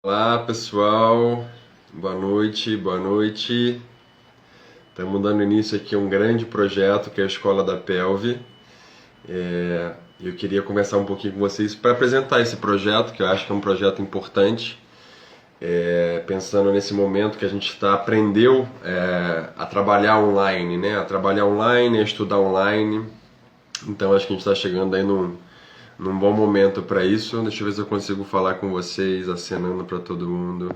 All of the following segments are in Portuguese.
Olá pessoal, boa noite, boa noite. Estamos dando início aqui a um grande projeto que é a Escola da Pelve. Eu queria conversar um pouquinho com vocês para apresentar esse projeto, que eu acho que é um projeto importante, pensando nesse momento que a gente aprendeu a trabalhar online, né? A trabalhar online, a estudar online. Então acho que a gente está chegando aí num bom momento para isso. Deixa eu ver se eu consigo falar com vocês, acenando para todo mundo.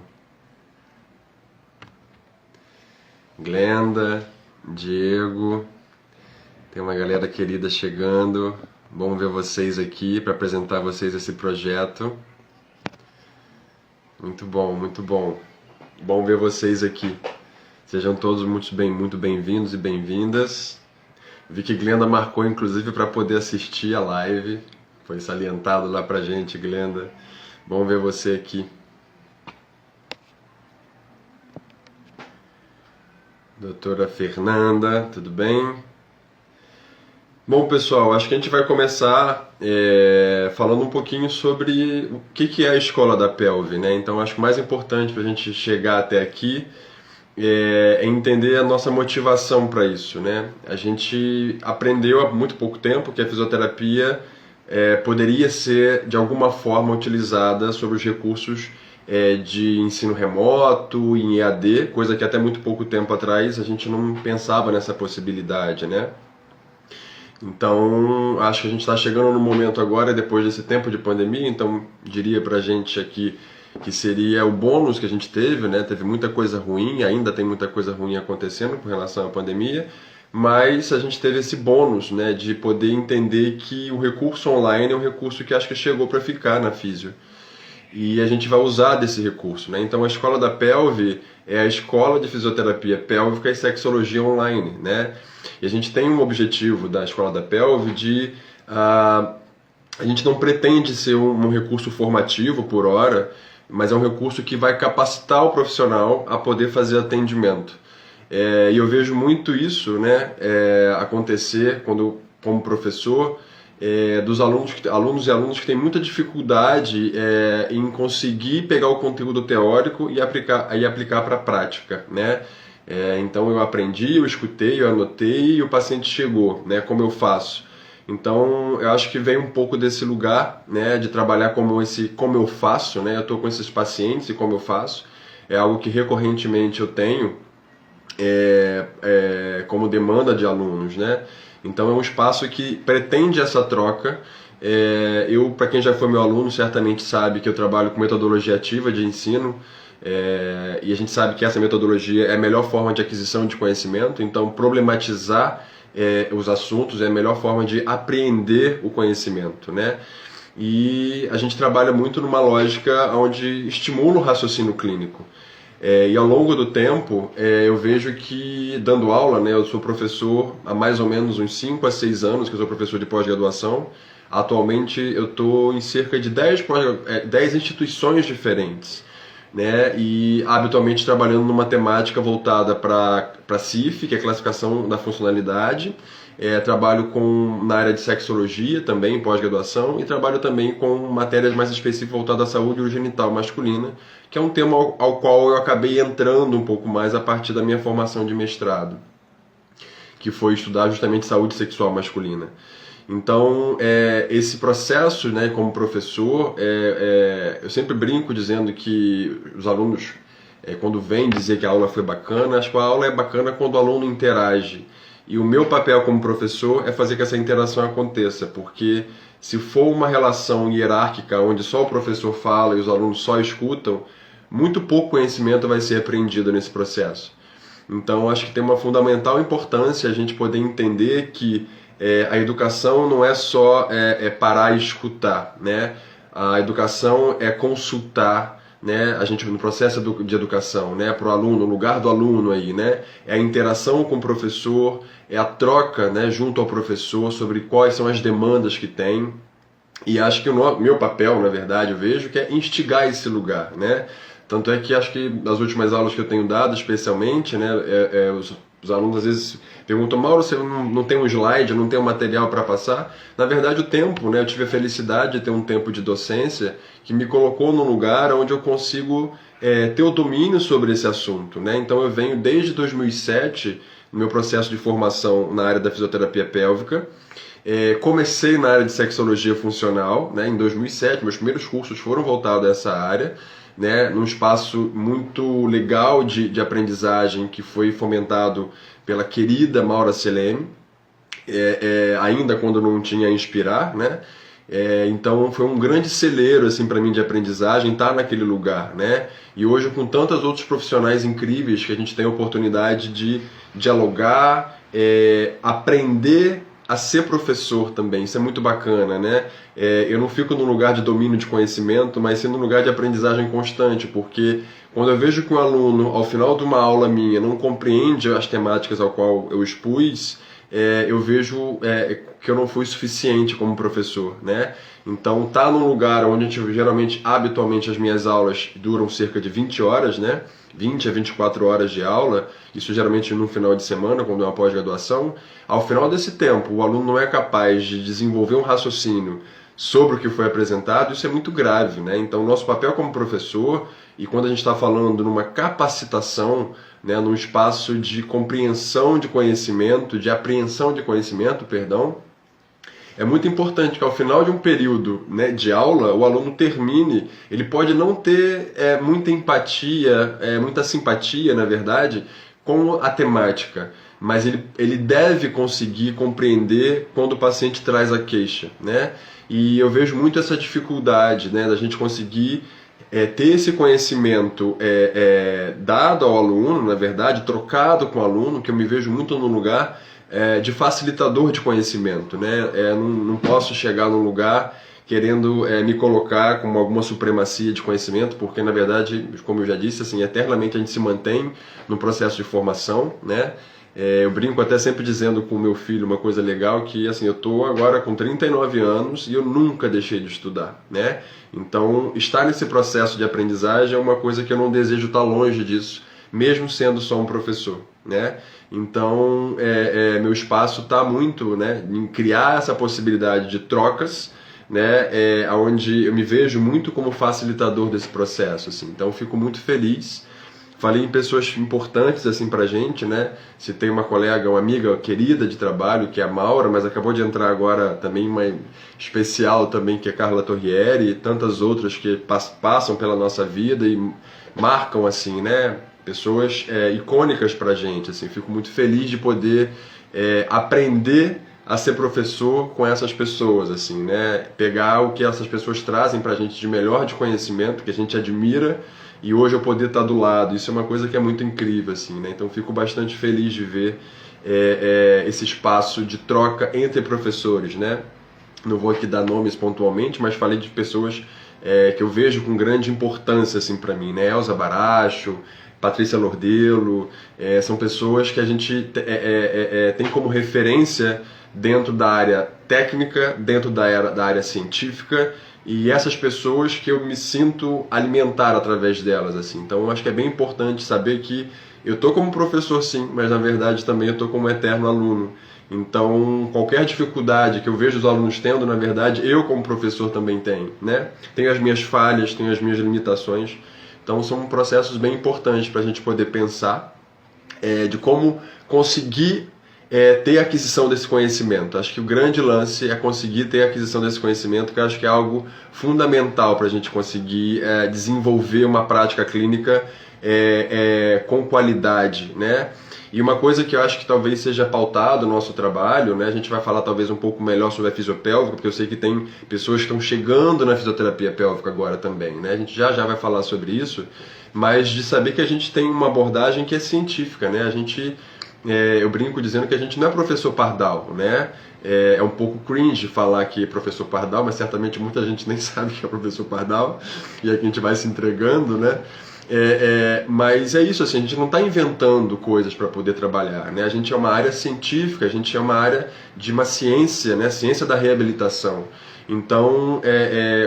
Glenda, Diego, tem uma galera querida chegando. Bom ver vocês aqui para apresentar a vocês esse projeto. Muito bom, muito bom. Bom ver vocês aqui. Sejam todos muito bem-vindos e bem-vindas. Vi que Glenda marcou inclusive para poder assistir a live. Foi salientado lá pra gente, Glenda. Bom ver você aqui. Doutora Fernanda, tudo bem? Bom, pessoal, acho que a gente vai começar falando um pouquinho sobre o que é a Escola da Pelve, né? Então, acho que o mais importante para a gente chegar até aqui é entender a nossa motivação para isso, né? A gente aprendeu há muito pouco tempo que a fisioterapia poderia ser de alguma forma utilizada sobre os recursos de ensino remoto, em EAD, coisa que até muito pouco tempo atrás a gente não pensava nessa possibilidade, né? Então, acho que a gente está chegando no momento agora, depois desse tempo de pandemia, então diria pra gente aqui que seria o bônus que a gente teve, né? Teve muita coisa ruim, ainda tem muita coisa ruim acontecendo com relação à pandemia, mas a gente teve esse bônus, né, de poder entender que o recurso online é um recurso que acho que chegou para ficar na físio. E a gente vai usar desse recurso, né? Então a Escola da Pelve é a escola de fisioterapia pélvica e sexologia online, né? E a gente tem um objetivo da Escola da Pelve de a gente não pretende ser um recurso formativo por hora, mas é um recurso que vai capacitar o profissional a poder fazer atendimento. E eu vejo muito isso, né, acontecer quando, como professor, dos alunos e alunos que têm muita dificuldade em conseguir pegar o conteúdo teórico e aplicar para a prática, né? Então eu aprendi, eu escutei, eu anotei e o paciente chegou, né? Como eu faço? Então eu acho que vem um pouco desse lugar, né, de trabalhar como eu faço, né? Eu estou com esses pacientes e como eu faço. É algo que recorrentemente eu tenho como demanda de alunos, né? Então é um espaço que pretende essa troca. Para quem já foi meu aluno, certamente sabe que eu trabalho com metodologia ativa de ensino, e a gente sabe que essa metodologia é a melhor forma de aquisição de conhecimento. Então problematizar os assuntos é a melhor forma de apreender o conhecimento, né? E a gente trabalha muito numa lógica onde estimula o raciocínio clínico. E ao longo do tempo, eu vejo que, dando aula, né, eu sou professor há mais ou menos uns 5 a 6 anos que eu sou professor de pós-graduação. Atualmente eu estou em cerca de 10 instituições diferentes, né, e habitualmente trabalhando numa temática voltada para CIF, que é a classificação da funcionalidade. Trabalho na área de sexologia também, pós-graduação, e trabalho também com matérias mais específicas voltadas à saúde urogenital masculina, que é um tema ao qual eu acabei entrando um pouco mais a partir da minha formação de mestrado, que foi estudar justamente saúde sexual masculina. Então, esse processo, né, como professor, eu sempre brinco dizendo que os alunos, quando vêm dizer que a aula foi bacana, acho que a aula é bacana quando o aluno interage. E o meu papel como professor é fazer que essa interação aconteça, porque se for uma relação hierárquica onde só o professor fala e os alunos só escutam, muito pouco conhecimento vai ser aprendido nesse processo. Então acho que tem uma fundamental importância a gente poder entender que a educação não é só parar e escutar, né? A educação é consultar, né, a gente no processo de educação, né, para o aluno, o lugar do aluno aí, né, é a interação com o professor, é a troca, né, junto ao professor sobre quais são as demandas que tem. E acho que o meu papel, na verdade, eu vejo que é instigar esse lugar, né. Tanto é que acho que nas últimas aulas que eu tenho dado, especialmente, né, Os alunos às vezes perguntam: Mauro, você não tem um slide, não tem um material para passar? Na verdade, o tempo, né? Eu tive a felicidade de ter um tempo de docência que me colocou num lugar onde eu consigo ter o domínio sobre esse assunto, né? Então eu venho desde 2007 no meu processo de formação na área da fisioterapia pélvica. Comecei na área de sexologia funcional, né, em 2007, meus primeiros cursos foram voltados a essa área, né, num espaço muito legal de aprendizagem que foi fomentado pela querida Maura Seleme, ainda quando não tinha Inspirar, né? Então foi um grande celeiro assim para mim de aprendizagem estar naquele lugar, né? E hoje com tantos outros profissionais incríveis que a gente tem a oportunidade de dialogar, aprender a ser professor também, isso é muito bacana, né? Eu não fico num lugar de domínio de conhecimento, mas sim num lugar de aprendizagem constante, porque quando eu vejo que um aluno, ao final de uma aula minha, não compreende as temáticas ao qual eu expus, eu vejo que eu não fui suficiente como professor, né? Então, tá num lugar onde a gente, geralmente, habitualmente, as minhas aulas duram cerca de 20 horas, né? 20 a 24 horas de aula, isso geralmente no final de semana, quando é uma pós-graduação. Ao final desse tempo, o aluno não é capaz de desenvolver um raciocínio sobre o que foi apresentado, isso é muito grave, né? Então, nosso papel como professor, e quando a gente está falando numa capacitação, né, num espaço de compreensão de conhecimento, de apreensão de conhecimento, perdão, é muito importante que ao final de um período, né, de aula, o aluno termine, ele pode não ter muita empatia, muita simpatia, na verdade, com a temática, mas ele deve conseguir compreender quando o paciente traz a queixa, né? E eu vejo muito essa dificuldade, né, da gente conseguir ter esse conhecimento dado ao aluno, na verdade, trocado com o aluno, que eu me vejo muito no lugar de facilitador de conhecimento, né? Não posso chegar num lugar querendo me colocar como alguma supremacia de conhecimento, porque na verdade, como eu já disse, assim, eternamente a gente se mantém no processo de formação, né? Eu brinco até sempre dizendo com o meu filho uma coisa legal, que assim, eu estou agora com 39 anos e eu nunca deixei de estudar, né? Então, estar nesse processo de aprendizagem é uma coisa que eu não desejo estar longe disso, mesmo sendo só um professor, né? Então, meu espaço está muito, né, em criar essa possibilidade de trocas, né, onde eu me vejo muito como facilitador desse processo, assim. Então, eu fico muito feliz. Falei em pessoas importantes assim pra gente, né? Citei uma colega, uma amiga querida de trabalho, que é a Maura, mas acabou de entrar agora também uma especial também, que é a Carla Torrieri, e tantas outras que passam pela nossa vida e marcam assim, né? Pessoas icônicas pra gente, assim. Fico muito feliz de poder aprender a ser professor com essas pessoas, assim, né? Pegar o que essas pessoas trazem pra gente de melhor de conhecimento, que a gente admira, e hoje eu poder estar do lado, isso é uma coisa que é muito incrível, assim, né? Então fico bastante feliz de ver esse espaço de troca entre professores, né? Não vou aqui dar nomes pontualmente, mas falei de pessoas que eu vejo com grande importância, assim, para mim, né? Elza Baracho, Patrícia Lordelo, são pessoas que a gente tem como referência dentro da área técnica, dentro da área científica, e essas pessoas que eu me sinto alimentar através delas, assim. Então eu acho que é bem importante saber que eu estou como professor sim, mas na verdade também eu estou como eterno aluno. Então qualquer dificuldade que eu vejo os alunos tendo, na verdade eu como professor também tenho, né? Tenho as minhas falhas, tenho as minhas limitações. Então são processos bem importantes para a gente poder pensar de como conseguir ter aquisição desse conhecimento. Acho que o grande lance é conseguir ter a aquisição desse conhecimento, que eu acho que é algo fundamental para a gente conseguir desenvolver uma prática clínica com qualidade, né? E uma coisa que eu acho que talvez seja pautado no nosso trabalho, né? A gente vai falar talvez um pouco melhor sobre a fisiopélvica, porque eu sei que tem pessoas que estão chegando na fisioterapia pélvica agora também, né? A gente já vai falar sobre isso, mas de saber que a gente tem uma abordagem que é científica, né? Eu brinco dizendo que a gente não é professor Pardal, né? É um pouco cringe falar que é professor Pardal, mas certamente muita gente nem sabe que é professor Pardal, e aqui a gente vai se entregando, né? Mas é isso, assim, a gente não está inventando coisas para poder trabalhar, né? A gente é uma área científica, a gente é uma área de uma ciência, né? Ciência da reabilitação. Então,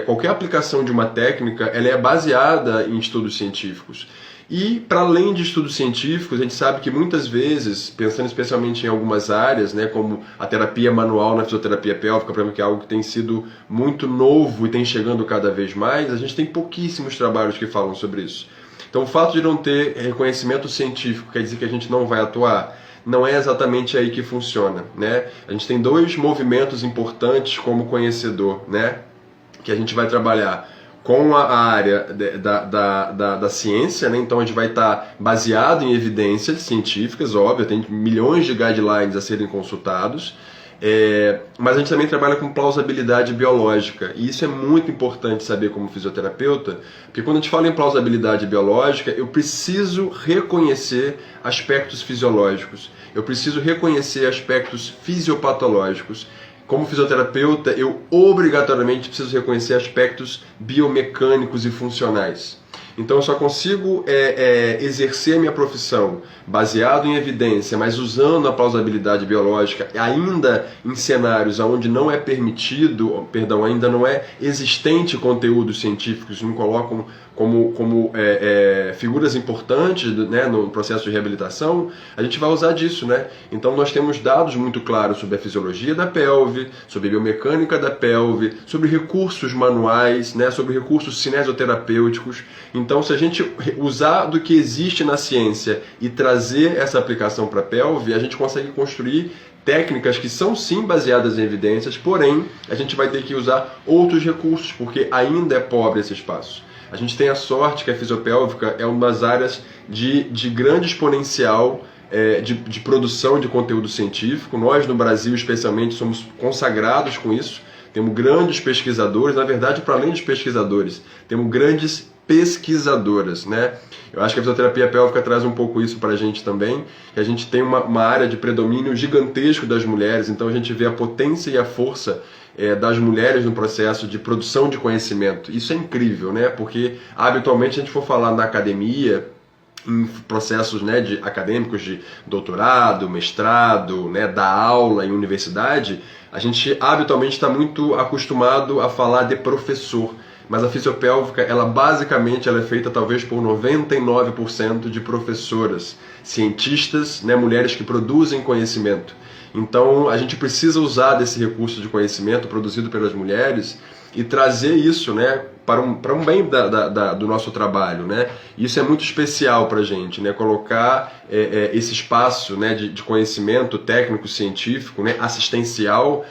qualquer aplicação de uma técnica, ela é baseada em estudos científicos. E, para além de estudos científicos, a gente sabe que muitas vezes, pensando especialmente em algumas áreas, né, como a terapia manual na fisioterapia pélvica, por exemplo, que é algo que tem sido muito novo e tem chegando cada vez mais, a gente tem pouquíssimos trabalhos que falam sobre isso. Então, o fato de não ter reconhecimento científico quer dizer que a gente não vai atuar? Não é exatamente aí que funciona, né? A gente tem dois movimentos importantes como conhecedor, né, que a gente vai trabalhar com a área da ciência, né? Então a gente vai estar baseado em evidências científicas, óbvio, tem milhões de guidelines a serem consultados, mas a gente também trabalha com plausibilidade biológica, e isso é muito importante saber como fisioterapeuta, porque quando a gente fala em plausibilidade biológica, eu preciso reconhecer aspectos fisiológicos, eu preciso reconhecer aspectos fisiopatológicos. Como fisioterapeuta, eu obrigatoriamente preciso reconhecer aspectos biomecânicos e funcionais. Então eu só consigo exercer a minha profissão baseado em evidência, mas usando a plausibilidade biológica, ainda em cenários onde não é permitido, perdão, ainda não é existente conteúdos científicos que me colocam como figuras importantes, né, no processo de reabilitação, a gente vai usar disso, né? Então nós temos dados muito claros sobre a fisiologia da pelve, sobre a biomecânica da pelve, sobre recursos manuais, né, sobre recursos cinesioterapêuticos. Então, se a gente usar do que existe na ciência e trazer essa aplicação para a pelve, a gente consegue construir técnicas que são sim baseadas em evidências, porém a gente vai ter que usar outros recursos, porque ainda é pobre esse espaço. A gente tem a sorte que a fisiopélvica é uma das áreas de grande exponencial de produção de conteúdo científico. Nós, no Brasil, especialmente, somos consagrados com isso. Temos grandes pesquisadores, na verdade, para além dos pesquisadores, temos grandes pesquisadoras, né? Eu acho que a fisioterapia pélvica traz um pouco isso para a gente também, que a gente tem uma área de predomínio gigantesco das mulheres, então a gente vê a potência e a força das mulheres no processo de produção de conhecimento. Isso é incrível, né? Porque habitualmente a gente for falar na academia, em processos, né, acadêmicos de doutorado, mestrado, né, dar aula em universidade, a gente habitualmente está muito acostumado a falar de professor. Mas a fisiopélvica, ela basicamente é feita talvez por 99% de professoras, cientistas, né, mulheres que produzem conhecimento. Então a gente precisa usar desse recurso de conhecimento produzido pelas mulheres e trazer isso, né, para um bem do nosso trabalho, né? Isso é muito especial para a gente, né? Colocar esse espaço, né, de conhecimento técnico, científico, né, assistencial,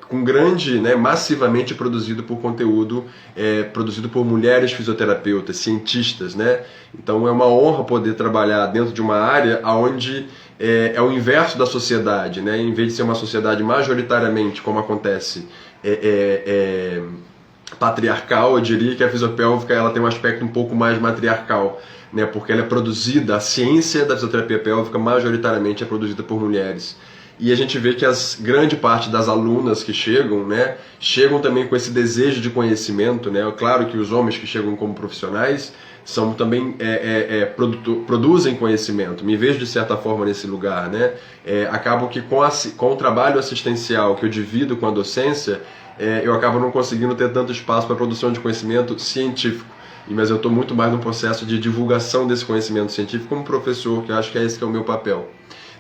com grande, né, massivamente produzido por conteúdo, produzido por mulheres fisioterapeutas, cientistas, né? Então é uma honra poder trabalhar dentro de uma área onde é o inverso da sociedade, né? Em vez de ser uma sociedade majoritariamente, como acontece, patriarcal, eu diria que a fisiopélvica ela tem um aspecto um pouco mais matriarcal, né? Porque ela é produzida, a ciência da fisioterapia pélvica majoritariamente é produzida por mulheres. E a gente vê que grande parte das alunas que chegam, né, chegam também com esse desejo de conhecimento, né? Claro que os homens que chegam como profissionais são também produzem conhecimento. Me vejo de certa forma nesse lugar, né? Acabo que com o trabalho assistencial que eu divido com a docência, eu acabo não conseguindo ter tanto espaço para a produção de conhecimento científico. Mas eu estou muito mais no processo de divulgação desse conhecimento científico como professor, que eu acho que esse que é o meu papel,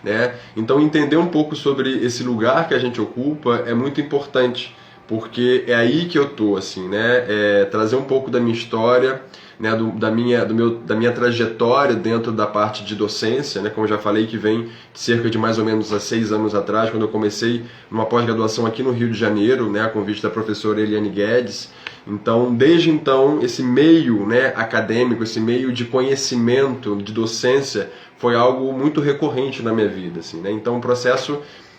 né? Então entender um pouco sobre esse lugar que a gente ocupa é muito importante, porque é aí que eu estou, assim, né? Trazer um pouco da minha história, né? da minha trajetória dentro da parte de docência, né? Como eu já falei, que vem de cerca de mais ou menos há 6 anos atrás, quando eu comecei numa pós-graduação aqui no Rio de Janeiro, né? A convite da professora Eliane Guedes. Então, desde então, esse meio, né, acadêmico, esse meio de conhecimento, de docência, foi algo muito recorrente na minha vida, assim, né? Então, o processo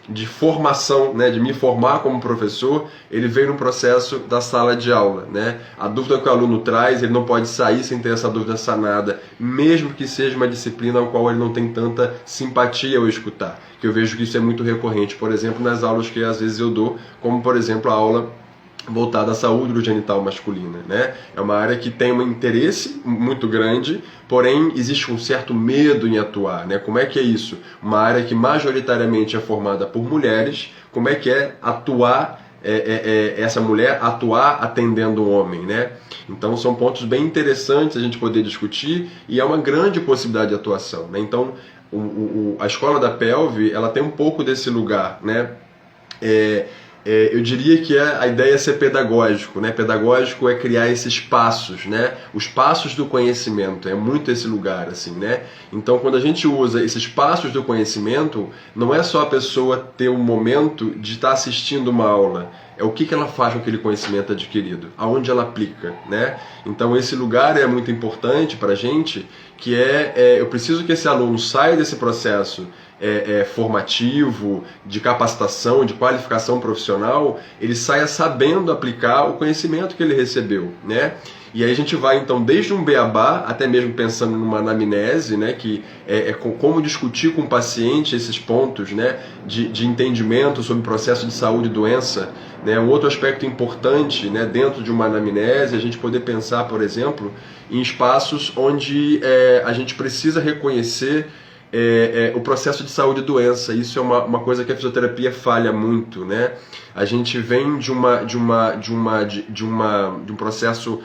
de formação, né, de me formar como professor, ele veio no processo da sala de aula, né? A dúvida que o aluno traz, ele não pode sair sem ter essa dúvida sanada, mesmo que seja uma disciplina ao qual ele não tem tanta simpatia ao escutar, que eu vejo que isso é muito recorrente, por exemplo, nas aulas que às vezes eu dou, como por exemplo a aula voltada à saúde urogenital masculina, né? É uma área que tem um interesse muito grande, porém existe um certo medo em atuar, né? Como é que é isso? Uma área que majoritariamente é formada por mulheres, como é que é atuar essa mulher atuar atendendo o homem, né? Então são pontos bem interessantes a gente poder discutir e é uma grande possibilidade de atuação, né? Então a escola da pelve, ela tem um pouco desse lugar, né? Eu diria que a ideia é ser pedagógico, né? Pedagógico é criar esses passos, né? Os passos do conhecimento, é muito esse lugar, assim, né? Então, quando a gente usa esses passos do conhecimento, não é só a pessoa ter um momento de estar assistindo uma aula, é o que ela faz com aquele conhecimento adquirido, aonde ela aplica, né? Então, esse lugar é muito importante para a gente, que eu preciso que esse aluno saia desse processo formativo, de capacitação, de qualificação profissional, ele saia sabendo aplicar o conhecimento que ele recebeu, né? E aí a gente vai, então, desde um beabá, até mesmo pensando numa anamnese, né, que como discutir com o paciente esses pontos, né, de entendimento sobre o processo de saúde e doença, né? Um outro aspecto importante, né, dentro de uma anamnese, a gente poder pensar, por exemplo, em espaços onde a gente precisa reconhecer o processo de saúde e doença. Isso é uma coisa que a fisioterapia falha muito, né? A gente vem de um processo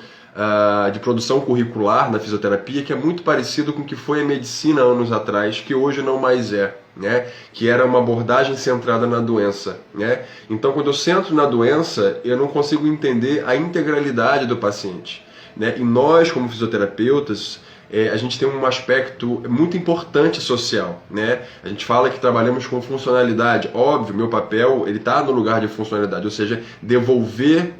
de produção curricular na fisioterapia que é muito parecido com o que foi a medicina anos atrás, que hoje não mais é, né? Que era uma abordagem centrada na doença, né? Então, quando eu centro na doença, eu não consigo entender a integralidade do paciente, né? E nós, como fisioterapeutas, a gente tem um aspecto muito importante social, né? A gente fala que trabalhamos com funcionalidade. Óbvio, meu papel ele está no lugar de funcionalidade, ou seja, devolver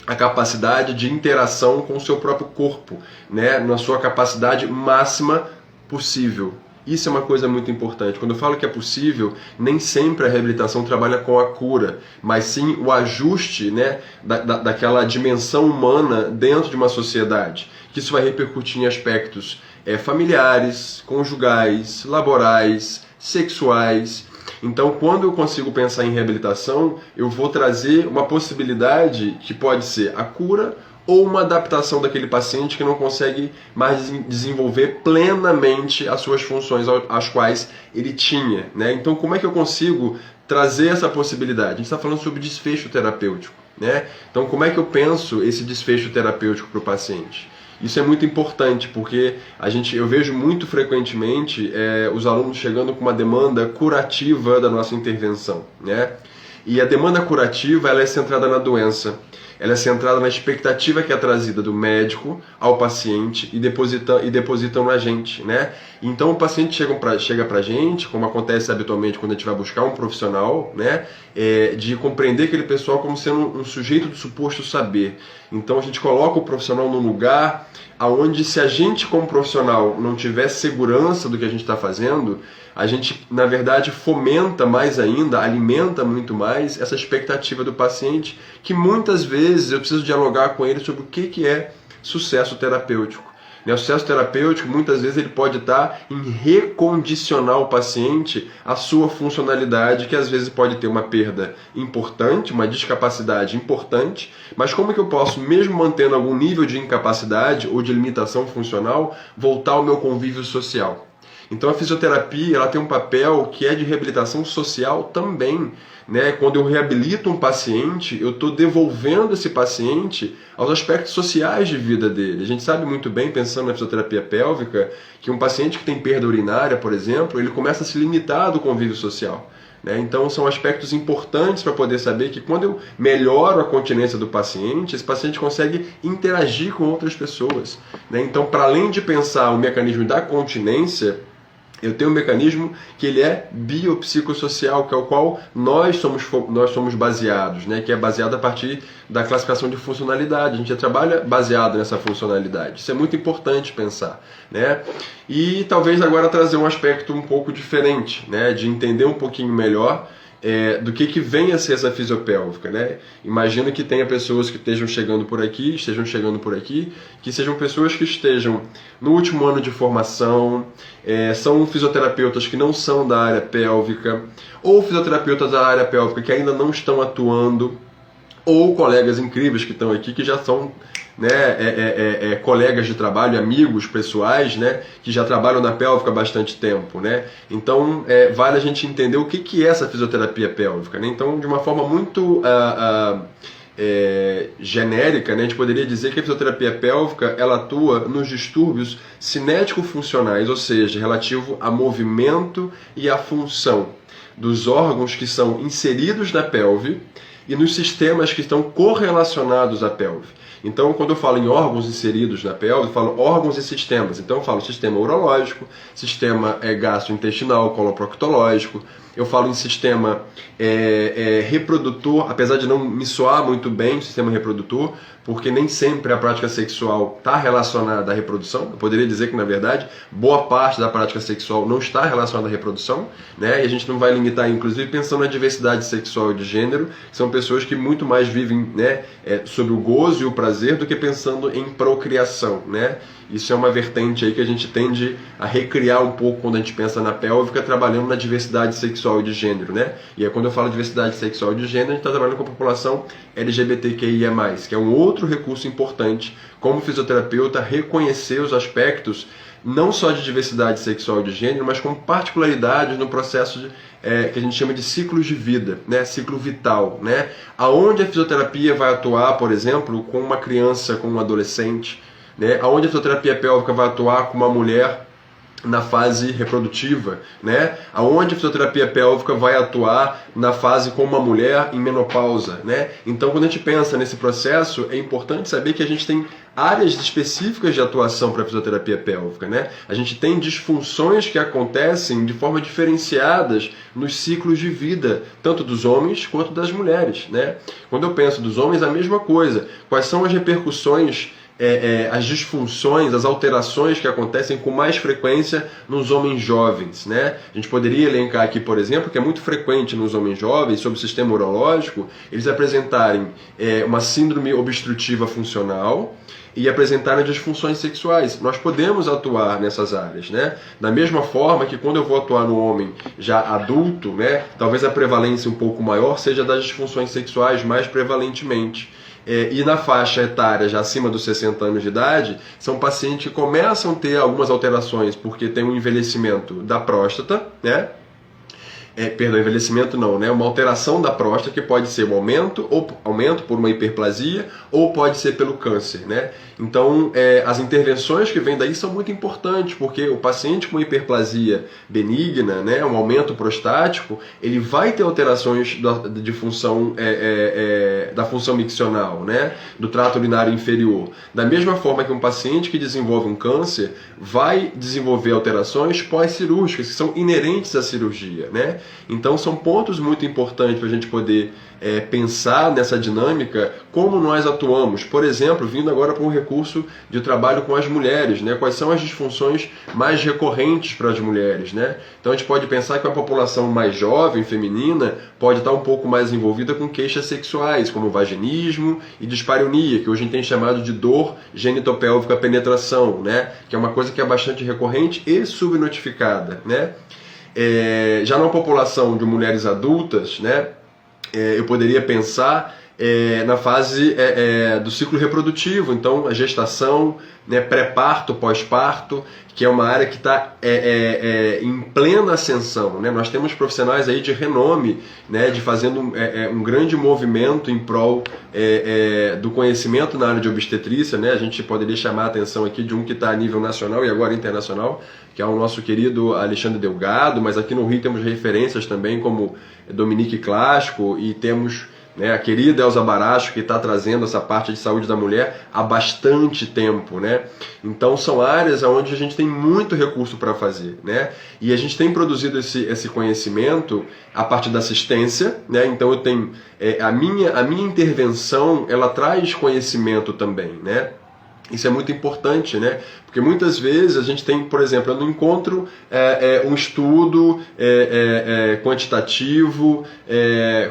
a capacidade de interação com o seu próprio corpo, né? Na sua capacidade máxima possível. Isso é uma coisa muito importante. Quando eu falo que é possível, nem sempre a reabilitação trabalha com a cura, mas sim o ajuste, né, daquela dimensão humana dentro de uma sociedade. Que isso vai repercutir em aspectos familiares, conjugais, laborais, sexuais. Então, quando eu consigo pensar em reabilitação, eu vou trazer uma possibilidade que pode ser a cura ou uma adaptação daquele paciente que não consegue mais desenvolver plenamente as suas funções as quais ele tinha, né? Então, como é que eu consigo trazer essa possibilidade? A gente está falando sobre desfecho terapêutico, né? Então, como é que eu penso esse desfecho terapêutico para o paciente? Isso é muito importante, porque eu vejo muito frequentemente os alunos chegando com uma demanda curativa da nossa intervenção, né? E a demanda curativa ela é centrada na doença. Ela é centrada na expectativa que é trazida do médico ao paciente e depositam na gente, né? Então o paciente chega pra gente, como acontece habitualmente quando a gente vai buscar um profissional, né? De compreender aquele pessoal como sendo um sujeito do suposto saber. Então a gente coloca o profissional num lugar onde, se a gente como profissional não tiver segurança do que a gente está fazendo, a gente, na verdade, fomenta mais ainda, alimenta muito mais essa expectativa do paciente, que muitas vezes eu preciso dialogar com ele sobre o que é sucesso terapêutico. O sucesso terapêutico, muitas vezes, ele pode estar em recondicionar o paciente à sua funcionalidade, que às vezes pode ter uma perda importante, uma discapacidade importante, mas como que eu posso, mesmo mantendo algum nível de incapacidade ou de limitação funcional, voltar ao meu convívio social? Então a fisioterapia ela tem um papel que é de reabilitação social também, né? Quando eu reabilito um paciente, eu estou devolvendo esse paciente aos aspectos sociais de vida dele. A gente sabe muito bem, pensando na fisioterapia pélvica, que um paciente que tem perda urinária, por exemplo, ele começa a se limitar do convívio social. Então são aspectos importantes para poder saber que quando eu melhoro a continência do paciente, esse paciente consegue interagir com outras pessoas. Então, para além de pensar o mecanismo da continência, eu tenho um mecanismo que ele é biopsicossocial, que é o qual nós somos baseados, né? Que é baseado a partir da classificação de funcionalidade. A gente já trabalha baseado nessa funcionalidade. Isso é muito importante pensar, né? E talvez agora trazer um aspecto um pouco diferente, né? De entender um pouquinho melhor do que vem a ser essa fisiopélvica, né? Imagina que tenha pessoas que estejam chegando por aqui, que sejam pessoas que estejam no último ano de formação, são fisioterapeutas que não são da área pélvica, ou fisioterapeutas da área pélvica que ainda não estão atuando, ou colegas incríveis que estão aqui, que já são, né, colegas de trabalho, amigos pessoais, né, que já trabalham na pélvica há bastante tempo, né? Então vale a gente entender o que é essa fisioterapia pélvica, né? Então, de uma forma muito genérica, né, a gente poderia dizer que a fisioterapia pélvica ela atua nos distúrbios cinético-funcionais, ou seja, relativo a movimento e a função dos órgãos que são inseridos na pelve e nos sistemas que estão correlacionados à pelve. Então, quando eu falo em órgãos inseridos na pelve, eu falo órgãos e sistemas. Então, eu falo sistema urológico, sistema gastrointestinal, coloproctológico. Eu falo em sistema reprodutor, apesar de não me soar muito bem o sistema reprodutor, porque nem sempre a prática sexual está relacionada à reprodução. Eu poderia dizer que, na verdade, boa parte da prática sexual não está relacionada à reprodução, né? E a gente não vai limitar, inclusive, pensando na diversidade sexual e de gênero, que são pessoas que muito mais vivem, né, sobre o gozo e o prazer do que pensando em procriação, né? Isso é uma vertente aí que a gente tende a recriar um pouco quando a gente pensa na pélvica, trabalhando na diversidade sexual e de gênero, né? E aí quando eu falo diversidade sexual e de gênero, a gente está trabalhando com a população LGBTQIA+, que é um outro recurso importante, como fisioterapeuta, reconhecer os aspectos não só de diversidade sexual e de gênero, mas com particularidades no processo que a gente chama de ciclos de vida, né? Ciclo vital, né? Aonde a fisioterapia vai atuar, por exemplo, com uma criança, com um adolescente, né? Aonde a fisioterapia pélvica vai atuar com uma mulher na fase reprodutiva, né? Aonde a fisioterapia pélvica vai atuar na fase com uma mulher em menopausa, né? Então, quando a gente pensa nesse processo, é importante saber que a gente tem áreas específicas de atuação para a fisioterapia pélvica, né? A gente tem disfunções que acontecem de forma diferenciadas nos ciclos de vida, tanto dos homens quanto das mulheres, né? Quando eu penso dos homens, a mesma coisa. Quais são as repercussões, as disfunções, as alterações que acontecem com mais frequência nos homens jovens, né? A gente poderia elencar aqui, por exemplo, que é muito frequente nos homens jovens, sobre o sistema urológico, eles apresentarem uma síndrome obstrutiva funcional e apresentarem disfunções sexuais. Nós podemos atuar nessas áreas, né? Da mesma forma que quando eu vou atuar no homem já adulto, né, talvez a prevalência um pouco maior seja das disfunções sexuais mais prevalentemente. E na faixa etária já acima dos 60 anos de idade, são pacientes que começam a ter algumas alterações, porque tem um envelhecimento da próstata, né? Envelhecimento não, né? Uma alteração da próstata que pode ser um aumento por uma hiperplasia ou pode ser pelo câncer, né? Então, as intervenções que vêm daí são muito importantes, porque o paciente com hiperplasia benigna, né, um aumento prostático, ele vai ter alterações de função, da função miccional, né, do trato urinário inferior. Da mesma forma que um paciente que desenvolve um câncer vai desenvolver alterações pós-cirúrgicas, que são inerentes à cirurgia, né? Então são pontos muito importantes para a gente poder pensar nessa dinâmica, como nós atuamos, por exemplo, vindo agora para um recurso de trabalho com as mulheres, né? Quais são as disfunções mais recorrentes para as mulheres, né? Então a gente pode pensar que a população mais jovem, feminina, pode estar um pouco mais envolvida com queixas sexuais, como vaginismo e dispareunia, que hoje a gente tem chamado de dor genitopélvica penetração, né? Que é uma coisa que é bastante recorrente e subnotificada, né? Já na população de mulheres adultas, né, eu poderia pensar na fase do ciclo reprodutivo, então a gestação, né, pré-parto, pós-parto, que é uma área que está em plena ascensão, né? Nós temos profissionais aí de renome, né, de fazendo um grande movimento em prol do conhecimento na área de obstetrícia, né? A gente poderia chamar a atenção aqui de um que está a nível nacional e agora internacional, que é o nosso querido Alexandre Delgado, mas aqui no Rio temos referências também como Dominique Clássico e temos, né, a querida Elza Baracho, que está trazendo essa parte de saúde da mulher há bastante tempo, né? Então são áreas onde a gente tem muito recurso para fazer, né? E a gente tem produzido esse conhecimento a partir da assistência, né? Então eu tenho a minha intervenção, ela traz conhecimento também, né? Isso é muito importante, né? Porque muitas vezes a gente tem, por exemplo, eu não encontro um estudo quantitativo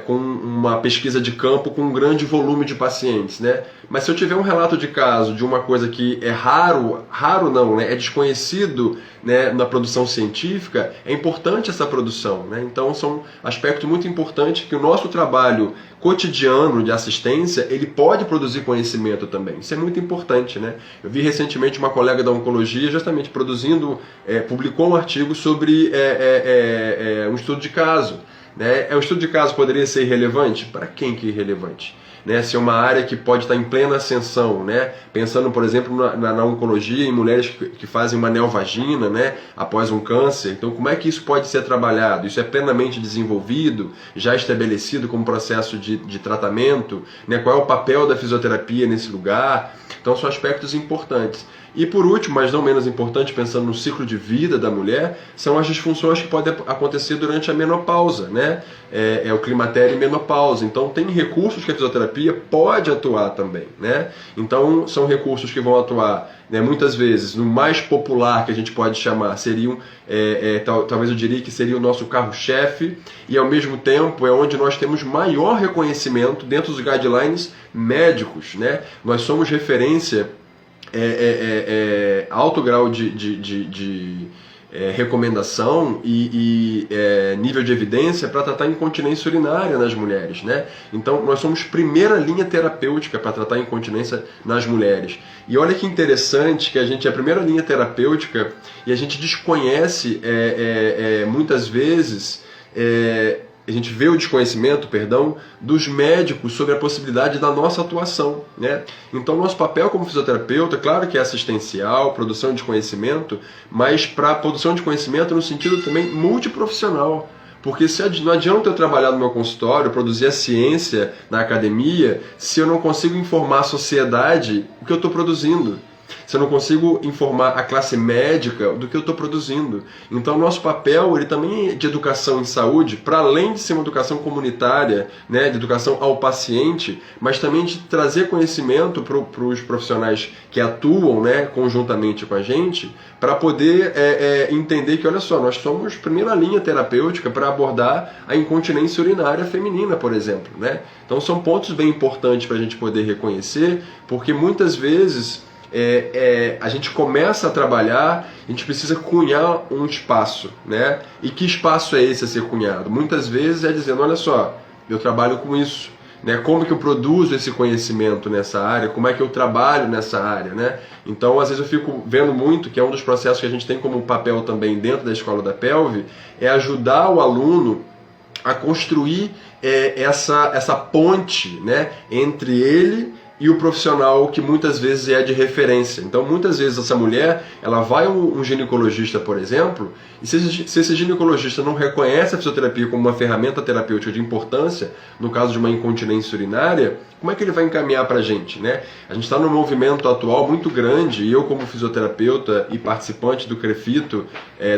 com uma pesquisa de campo com um grande volume de pacientes, né? Mas se eu tiver um relato de caso de uma coisa que é raro não, né? É desconhecido, né, na produção científica, é importante essa produção, né? Então são aspectos muito importantes que o nosso trabalho cotidiano de assistência, ele pode produzir conhecimento também. Isso é muito importante, né? Eu vi recentemente uma colega da oncologia justamente produzindo, publicou um artigo sobre um estudo de caso. Né? Um estudo de caso poderia ser irrelevante? Para quem que é irrelevante? Né? Se é uma área que pode estar em plena ascensão, né? Pensando, por exemplo, na oncologia, em mulheres que fazem uma neovagina, né? Após um câncer. Então, como é que isso pode ser trabalhado? Isso é plenamente desenvolvido, já estabelecido como processo de tratamento? Né? Qual é o papel da fisioterapia nesse lugar? Então, são aspectos importantes. E por último, mas não menos importante, pensando no ciclo de vida da mulher, são as disfunções que podem acontecer durante a menopausa, né? O climatério e menopausa. Então tem recursos que a fisioterapia pode atuar também, né? Então são recursos que vão atuar, né, muitas vezes no mais popular que a gente pode chamar, seriam, talvez eu diria que seria o nosso carro-chefe, e ao mesmo tempo é onde nós temos maior reconhecimento dentro dos guidelines médicos, né? Nós somos referência, alto grau de recomendação e nível de evidência para tratar incontinência urinária nas mulheres, né? Então nós somos primeira linha terapêutica para tratar incontinência nas mulheres. E olha que interessante que a gente é a primeira linha terapêutica e a gente desconhece muitas vezes, a gente vê o desconhecimento, dos médicos sobre a possibilidade da nossa atuação, né? Então, nosso papel como fisioterapeuta, claro que é assistencial, produção de conhecimento, mas para produção de conhecimento no sentido também multiprofissional. Porque não adianta eu trabalhar no meu consultório, produzir a ciência na academia, se eu não consigo informar a sociedade o que eu estou produzindo. Se eu não consigo informar a classe médica do que eu estou produzindo. Então, nosso papel ele também é de educação em saúde, para além de ser uma educação comunitária, né, de educação ao paciente, mas também de trazer conhecimento para os profissionais que atuam, né, conjuntamente com a gente, para poder entender que, olha só, nós somos primeira linha terapêutica para abordar a incontinência urinária feminina, por exemplo, né? Então, são pontos bem importantes para a gente poder reconhecer, porque muitas vezes a gente começa a trabalhar, a gente precisa cunhar um espaço, né? E que espaço é esse a ser cunhado? Muitas vezes é dizendo, olha só, eu trabalho com isso, né? Como que eu produzo esse conhecimento nessa área? Como é que eu trabalho nessa área, né? Então, às vezes eu fico vendo muito que é um dos processos que a gente tem como papel também dentro da Escola da Pelve, é ajudar o aluno a construir essa ponte, né, entre ele e o profissional que muitas vezes é de referência. Então, muitas vezes essa mulher, ela vai a um ginecologista, por exemplo, e se esse ginecologista não reconhece a fisioterapia como uma ferramenta terapêutica de importância, no caso de uma incontinência urinária, como é que ele vai encaminhar para a gente, né? A gente está num movimento atual muito grande, e eu como fisioterapeuta e participante do CREFITO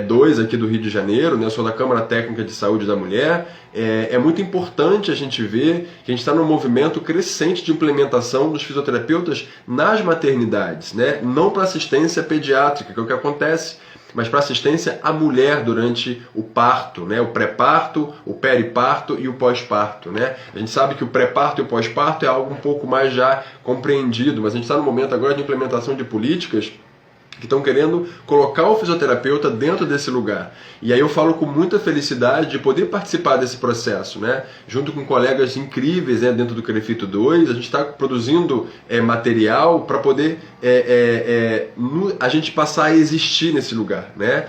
2 aqui do Rio de Janeiro, né, eu sou da Câmara Técnica de Saúde da Mulher, é muito importante a gente ver que a gente está num movimento crescente de implementação dos fisioterapeutas nas maternidades, né? Não para assistência pediátrica, que é o que acontece, mas para assistência à mulher durante o parto, né? O pré-parto, o periparto e o pós-parto, né? A gente sabe que o pré-parto e o pós-parto é algo um pouco mais já compreendido, mas a gente está no momento agora de implementação de políticas que estão querendo colocar o fisioterapeuta dentro desse lugar. E aí eu falo com muita felicidade de poder participar desse processo, né? Junto com colegas incríveis, né, dentro do CREFITO 2, a gente está produzindo material para poder a gente passar a existir nesse lugar, né?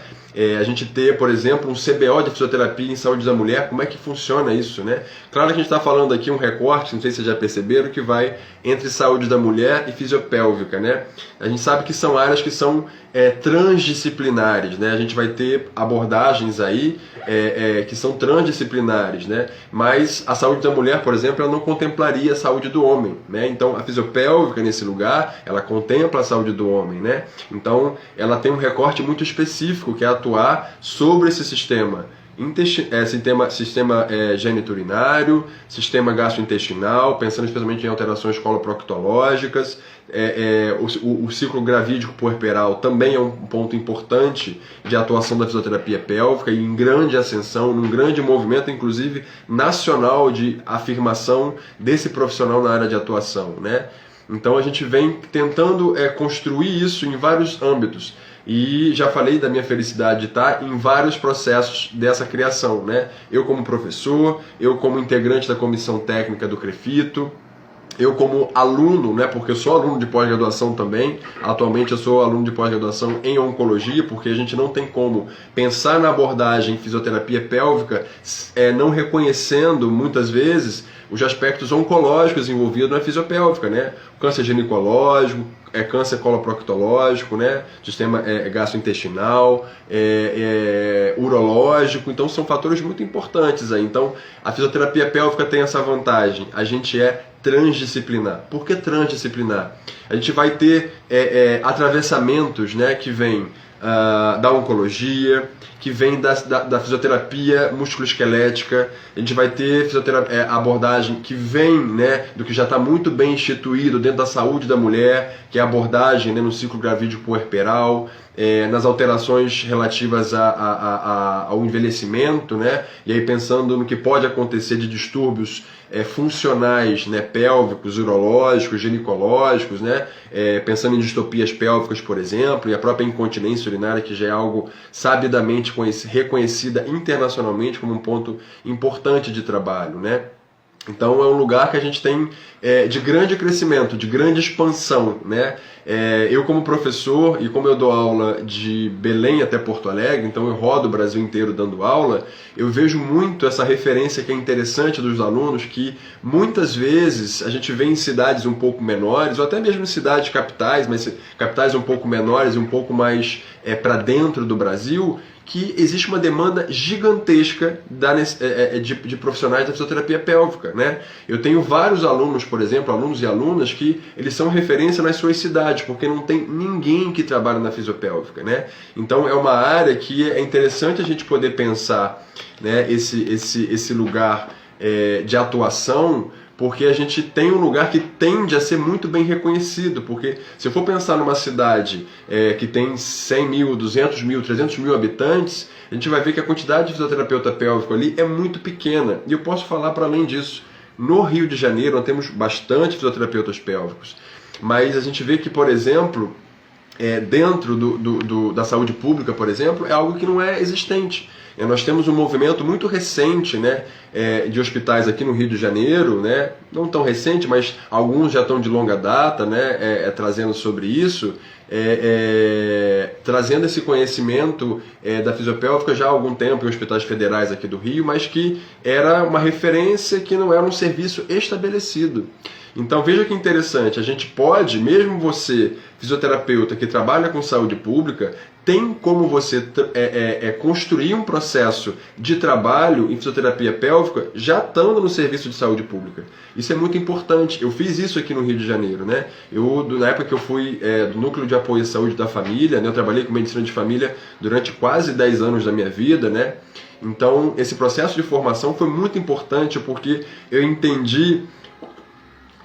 A gente ter, por exemplo, um CBO de fisioterapia em saúde da mulher, como é que funciona isso, né? Claro que a gente está falando aqui um recorte, não sei se vocês já perceberam, que vai entre saúde da mulher e fisiopélvica, né? A gente sabe que são áreas que são transdisciplinares, né? A gente vai ter abordagens aí que são transdisciplinares, né? Mas a saúde da mulher, por exemplo, ela não contemplaria a saúde do homem, né? Então a fisiopélvica nesse lugar, ela contempla a saúde do homem, né? Então ela tem um recorte muito específico que é atuar sobre esse sistema sistema geniturinário, sistema gastrointestinal, pensando especialmente em alterações coloproctológicas. O ciclo gravídico puerperal também é um ponto importante de atuação da fisioterapia pélvica e em grande ascensão, num grande movimento, inclusive nacional, de afirmação desse profissional na área de atuação, né? Então a gente vem tentando construir isso em vários âmbitos. E já falei da minha felicidade de estar em vários processos dessa criação, né? Eu como professor, eu como integrante da comissão técnica do CREFITO, eu como aluno, né, porque eu sou aluno de pós-graduação também. Atualmente eu sou aluno de pós-graduação em oncologia, porque a gente não tem como pensar na abordagem fisioterapia pélvica não reconhecendo muitas vezes os aspectos oncológicos envolvidos na fisiopélvica, né? O câncer ginecológico, câncer coloproctológico, né? Sistema gastrointestinal, urológico. Então são fatores muito importantes aí. Então a fisioterapia pélvica tem essa vantagem. A gente é transdisciplinar. Por que transdisciplinar? A gente vai ter atravessamentos, né, que vêm da oncologia, que vem da fisioterapia musculoesquelética. A gente vai ter abordagem que vem, né, do que já está muito bem instituído dentro da saúde da mulher, que é a abordagem, né, no ciclo gravídico puerperal, nas alterações relativas ao envelhecimento, né, e aí pensando no que pode acontecer de distúrbios funcionais, né, pélvicos, urológicos, ginecológicos, né, pensando em distopias pélvicas, por exemplo, e a própria incontinência urinária, que já é algo sabidamente reconhecida internacionalmente como um ponto importante de trabalho, né? Então é um lugar que a gente tem de grande crescimento, de grande expansão, né? Eu como professor e como eu dou aula de Belém até Porto Alegre, então eu rodo o Brasil inteiro dando aula, eu vejo muito essa referência que é interessante dos alunos, que muitas vezes a gente vê em cidades um pouco menores, ou até mesmo em cidades capitais, mas capitais um pouco menores e um pouco mais para dentro do Brasil, que existe uma demanda gigantesca de profissionais da fisioterapia pélvica, né? Eu tenho vários alunos, por exemplo, alunos e alunas, que eles são referência nas suas cidades, porque não tem ninguém que trabalha na fisiopélvica, né? Então é uma área que é interessante a gente poder pensar, né, esse lugar de atuação, porque a gente tem um lugar que tende a ser muito bem reconhecido, porque se eu for pensar numa cidade que tem 100 mil, 200 mil, 300 mil habitantes, a gente vai ver que a quantidade de fisioterapeuta pélvico ali é muito pequena. E eu posso falar para além disso. No Rio de Janeiro nós temos bastante fisioterapeutas pélvicos, mas a gente vê que, por exemplo, dentro da saúde pública, por exemplo, é algo que não é existente. Nós temos um movimento muito recente, né, de hospitais aqui no Rio de Janeiro, né, não tão recente, mas alguns já estão de longa data, né, trazendo sobre isso, trazendo esse conhecimento da fisiopélvica já há algum tempo em hospitais federais aqui do Rio, mas que era uma referência, que não era um serviço estabelecido. Então veja que interessante, a gente pode, mesmo você, fisioterapeuta que trabalha com saúde pública, tem como você construir um processo de trabalho em fisioterapia pélvica já estando no serviço de saúde pública. Isso é muito importante. Eu fiz isso aqui no Rio de Janeiro, né? Na época que eu fui do Núcleo de Apoio à Saúde da Família, né? Eu trabalhei com medicina de família durante quase 10 anos da minha vida, né? Então esse processo de formação foi muito importante, porque eu entendi,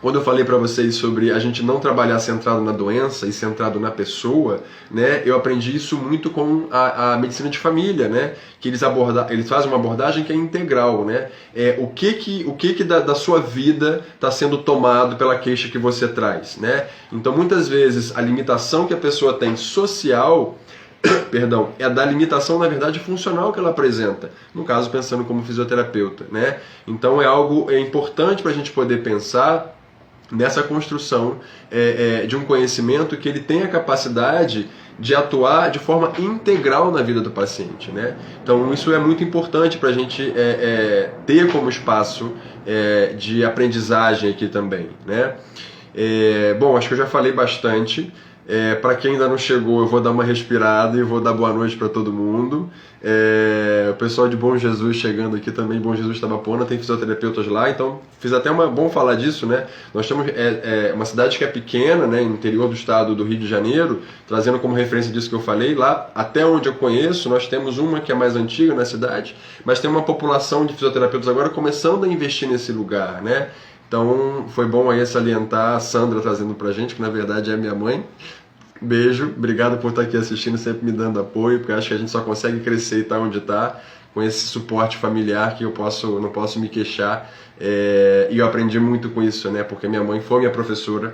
quando eu falei para vocês sobre a gente não trabalhar centrado na doença e centrado na pessoa, né, eu aprendi isso muito com a medicina de família, né, que eles fazem uma abordagem que é integral, né, o que da sua vida está sendo tomado pela queixa que você traz, né. Então muitas vezes a limitação que a pessoa tem social, perdão, é da limitação, na verdade, funcional que ela apresenta, no caso pensando como fisioterapeuta, né. Então é algo importante para a gente poder pensar nessa construção de um conhecimento que ele tem a capacidade de atuar de forma integral na vida do paciente, né? Então isso é muito importante para a gente ter como espaço de aprendizagem aqui também, né? Bom, acho que eu já falei bastante. Para quem ainda não chegou, eu vou dar uma respirada e vou dar boa noite para todo mundo. O pessoal de Bom Jesus chegando aqui também, Bom Jesus Tabapona, tem fisioterapeutas lá, então fiz até bom falar disso, né? Nós temos uma cidade que é pequena, né, no interior do estado do Rio de Janeiro, trazendo como referência disso que eu falei, lá até onde eu conheço, nós temos uma que é mais antiga na cidade, mas tem uma população de fisioterapeutas agora começando a investir nesse lugar, né? Então foi bom aí salientar a Sandra trazendo pra gente, que na verdade é minha mãe. Beijo, obrigado por estar aqui assistindo, sempre me dando apoio, porque eu acho que a gente só consegue crescer e estar onde está com esse suporte familiar que eu não posso me queixar. E eu aprendi muito com isso, né? Porque minha mãe foi minha professora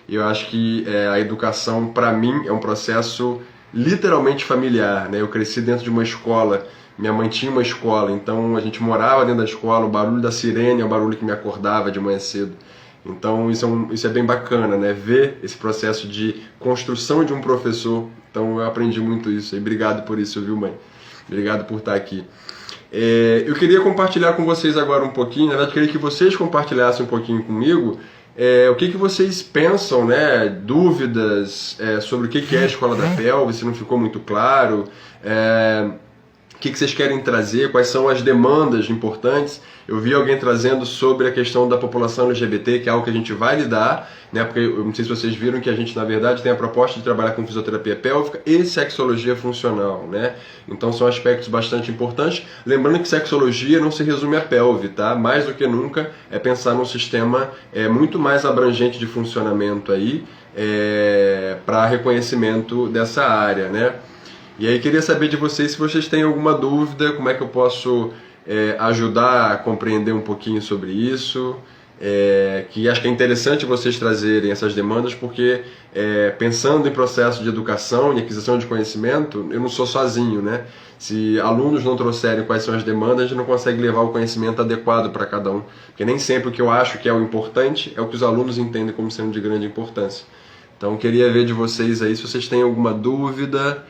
e eu acho que a educação, para mim, é um processo literalmente familiar, né? Eu cresci dentro de uma escola. Minha mãe tinha uma escola, então a gente morava dentro da escola, o barulho da sirene é o barulho que me acordava de manhã cedo. Então isso é bem bacana, né? Ver esse processo de construção de um professor. Então eu aprendi muito isso. E obrigado por isso, viu, mãe? Obrigado por estar aqui. Eu queria compartilhar com vocês agora um pouquinho, na verdade eu queria que vocês compartilhassem um pouquinho comigo o que vocês pensam, né? Dúvidas sobre o que é a Escola da Pelve, se não ficou muito claro. O que vocês querem trazer, quais são as demandas importantes. Eu vi alguém trazendo sobre a questão da população LGBT, que é algo que a gente vai lidar, né? Porque eu não sei se vocês viram que a gente, na verdade, tem a proposta de trabalhar com fisioterapia pélvica e sexologia funcional, né? Então são aspectos bastante importantes. Lembrando que sexologia não se resume à pelve, tá? Mais do que nunca é pensar num sistema muito mais abrangente de funcionamento aí, para reconhecimento dessa área, né? E aí queria saber de vocês se vocês têm alguma dúvida, como é que eu posso ajudar a compreender um pouquinho sobre isso, que acho que é interessante vocês trazerem essas demandas, porque pensando em processo de educação e aquisição de conhecimento, eu não sou sozinho, né? Se alunos não trouxerem quais são as demandas, a gente não consegue levar o conhecimento adequado para cada um, porque nem sempre o que eu acho que é o importante é o que os alunos entendem como sendo de grande importância. Então queria ver de vocês aí se vocês têm alguma dúvida,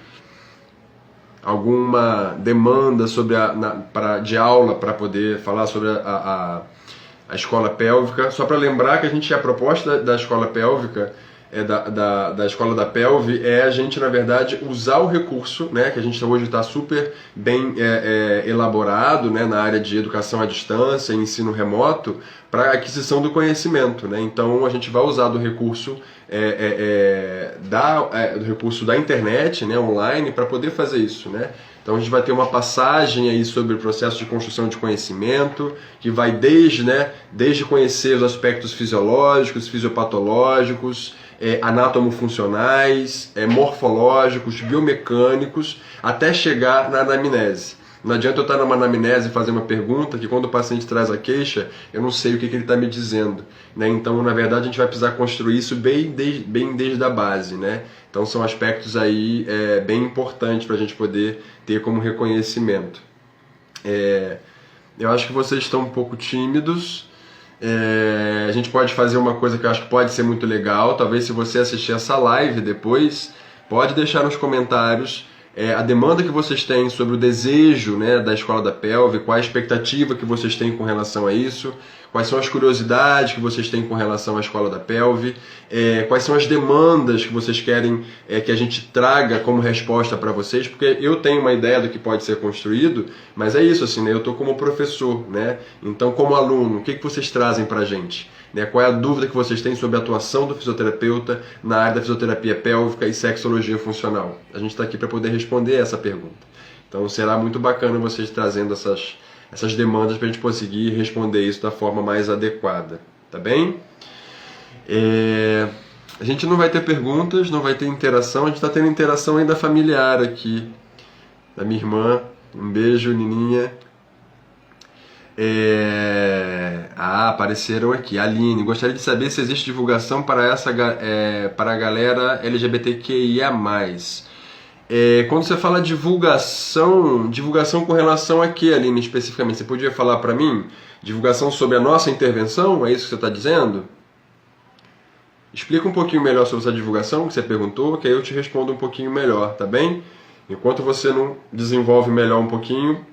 alguma demanda sobre de aula para poder falar sobre a escola pélvica. Só para lembrar que a proposta da escola pélvica, da escola da pelve, a gente, na verdade, usar o recurso, né, que a gente hoje está super bem elaborado, né, na área de educação à distância, ensino remoto, para aquisição do conhecimento, né? Então a gente vai usar do recurso do recurso da internet, né, online, para poder fazer isso, né? Então a gente vai ter uma passagem aí sobre o processo de construção de conhecimento, que vai desde conhecer os aspectos fisiológicos, fisiopatológicos, anatomofuncionais, morfológicos, biomecânicos, até chegar na anamnese. Não adianta eu estar numa anamnese e fazer uma pergunta que quando o paciente traz a queixa, eu não sei o que ele está me dizendo, né? Então, na verdade, a gente vai precisar construir isso bem desde a base, né? Então, são aspectos aí bem importantes para a gente poder ter como reconhecimento. Eu acho que vocês estão um pouco tímidos. A gente pode fazer uma coisa que eu acho que pode ser muito legal. Talvez se você assistir essa live depois, pode deixar nos comentários a demanda que vocês têm sobre o desejo, né, da escola da pelve, qual a expectativa que vocês têm com relação a isso, quais são as curiosidades que vocês têm com relação à escola da pelve, quais são as demandas que vocês querem que a gente traga como resposta para vocês, porque eu tenho uma ideia do que pode ser construído, mas é isso, assim, né, eu estou como professor, né, então como aluno, o que vocês trazem para a gente? Qual é a dúvida que vocês têm sobre a atuação do fisioterapeuta na área da fisioterapia pélvica e sexologia funcional? A gente está aqui para poder responder essa pergunta. Então será muito bacana vocês trazendo essas demandas para a gente conseguir responder isso da forma mais adequada. Tá bem? A gente não vai ter perguntas, não vai ter interação, a gente está tendo interação ainda familiar aqui, da minha irmã. Um beijo, Nininha. Apareceram aqui. Aline, gostaria de saber se existe divulgação para para a galera LGBTQIA+. Quando você fala divulgação com relação a que, Aline, especificamente? Você podia falar para mim? Divulgação sobre a nossa intervenção? É isso que você está dizendo? Explica um pouquinho melhor sobre essa divulgação que você perguntou, que aí eu te respondo um pouquinho melhor, tá bem? Enquanto você não desenvolve melhor um pouquinho,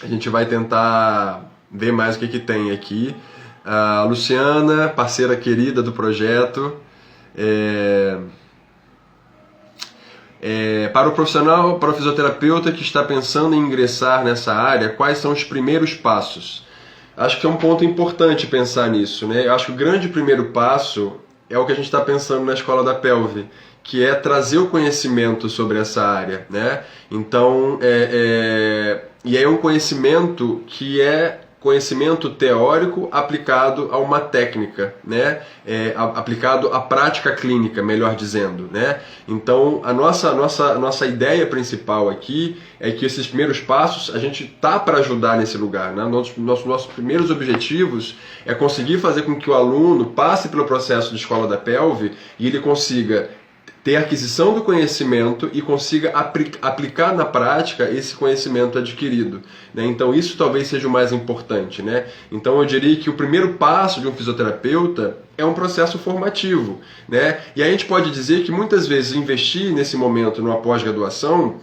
a gente vai tentar ver mais o que tem aqui. A Luciana, parceira querida do projeto. Para o profissional, para o fisioterapeuta que está pensando em ingressar nessa área, quais são os primeiros passos? Acho que é um ponto importante pensar nisso, né? Eu acho que o grande primeiro passo é o que a gente está pensando na Escola da Pelve, que é trazer o conhecimento sobre essa área, né? Então, e é um conhecimento que é conhecimento teórico aplicado a uma técnica, né? Aplicado à prática clínica, melhor dizendo, né? Então, a nossa ideia principal aqui é que esses primeiros passos a gente tá para ajudar nesse lugar, né? Nossos primeiros objetivos é conseguir fazer com que o aluno passe pelo processo de Escola da Pelve e ele consiga ter aquisição do conhecimento e consiga aplicar na prática esse conhecimento adquirido, né? Então isso talvez seja o mais importante, né? Então eu diria que o primeiro passo de um fisioterapeuta é um processo formativo, né? E a gente pode dizer que muitas vezes investir nesse momento numa pós-graduação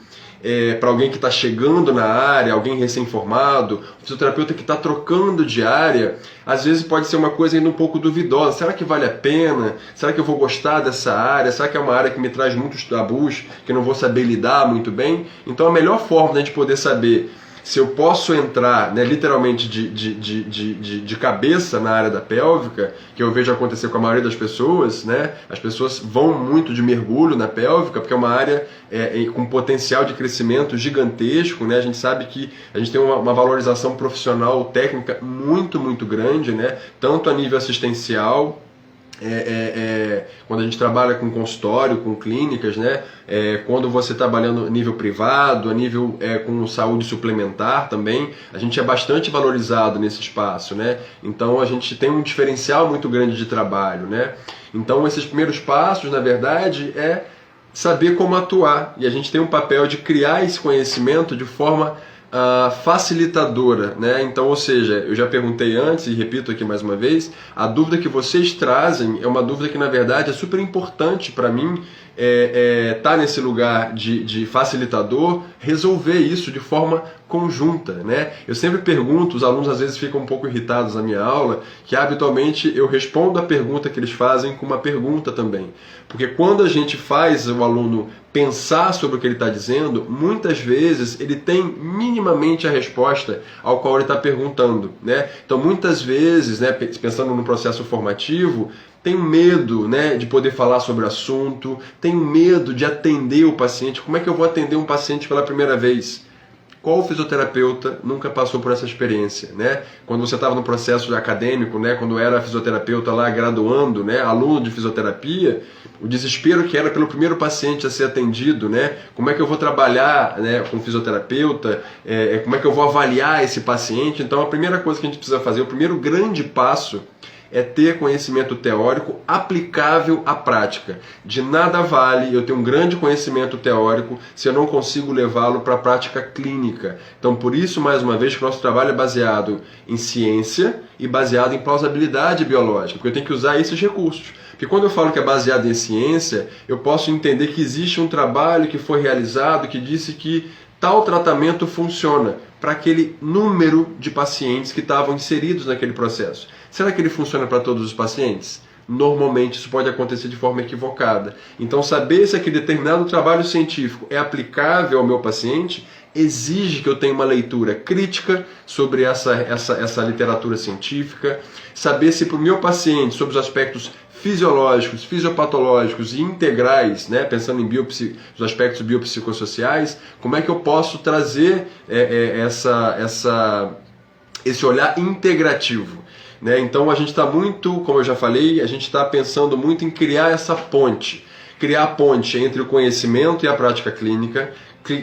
para alguém que está chegando na área, alguém recém-formado, um fisioterapeuta que está trocando de área, às vezes pode ser uma coisa ainda um pouco duvidosa. Será que vale a pena? Será que eu vou gostar dessa área? Será que é uma área que me traz muitos tabus, que eu não vou saber lidar muito bem? Então a melhor forma de a gente poder saber se eu posso entrar, né, literalmente de cabeça na área da pélvica, que eu vejo acontecer com a maioria das pessoas, né? As pessoas vão muito de mergulho na pélvica, porque é uma área com potencial de crescimento gigantesco, né? A gente sabe que a gente tem uma valorização profissional técnica muito, muito grande, né? Tanto a nível assistencial, quando a gente trabalha com consultório, com clínicas, né? Quando você trabalhando a nível privado, a nível com saúde suplementar também, a gente é bastante valorizado nesse espaço, né? Então a gente tem um diferencial muito grande de trabalho, né? Então esses primeiros passos, na verdade, é saber como atuar, e a gente tem um papel de criar esse conhecimento de forma facilitadora, né? Então, ou seja, eu já perguntei antes e repito aqui mais uma vez, a dúvida que vocês trazem é uma dúvida que na verdade é super importante para mim tá nesse lugar de facilitador, resolver isso de forma conjunta, né? Eu sempre pergunto, os alunos às vezes ficam um pouco irritados na minha aula, que habitualmente eu respondo a pergunta que eles fazem com uma pergunta também. Porque quando a gente faz o aluno pensar sobre o que ele está dizendo, muitas vezes ele tem minimamente a resposta ao qual ele está perguntando, né? Então muitas vezes, né, pensando no processo formativo, tenho medo, né, de poder falar sobre o assunto, tenho medo de atender o paciente. Como é que eu vou atender um paciente pela primeira vez? Qual fisioterapeuta nunca passou por essa experiência, né? Quando você estava no processo acadêmico, né, quando era fisioterapeuta lá graduando, né, aluno de fisioterapia, o desespero que era pelo primeiro paciente a ser atendido, né? Como é que eu vou trabalhar, né, com fisioterapeuta? Como é que eu vou avaliar esse paciente? Então a primeira coisa que a gente precisa fazer, o primeiro grande passo é ter conhecimento teórico aplicável à prática. De nada vale eu ter um grande conhecimento teórico se eu não consigo levá-lo para a prática clínica. Então, por isso, mais uma vez, que o nosso trabalho é baseado em ciência e baseado em plausibilidade biológica, porque eu tenho que usar esses recursos. Porque quando eu falo que é baseado em ciência, eu posso entender que existe um trabalho que foi realizado que disse que tal tratamento funciona para aquele número de pacientes que estavam inseridos naquele processo. Será que ele funciona para todos os pacientes? Normalmente isso pode acontecer de forma equivocada. Então saber se aquele determinado trabalho científico é aplicável ao meu paciente exige que eu tenha uma leitura crítica sobre essa literatura científica, saber se para o meu paciente, sobre os aspectos fisiológicos, fisiopatológicos e integrais, né, pensando em os aspectos biopsicossociais, como é que eu posso trazer esse olhar integrativo, né? Então a gente está muito, como eu já falei, a gente está pensando muito em criar essa ponte, criar a ponte entre o conhecimento e a prática clínica,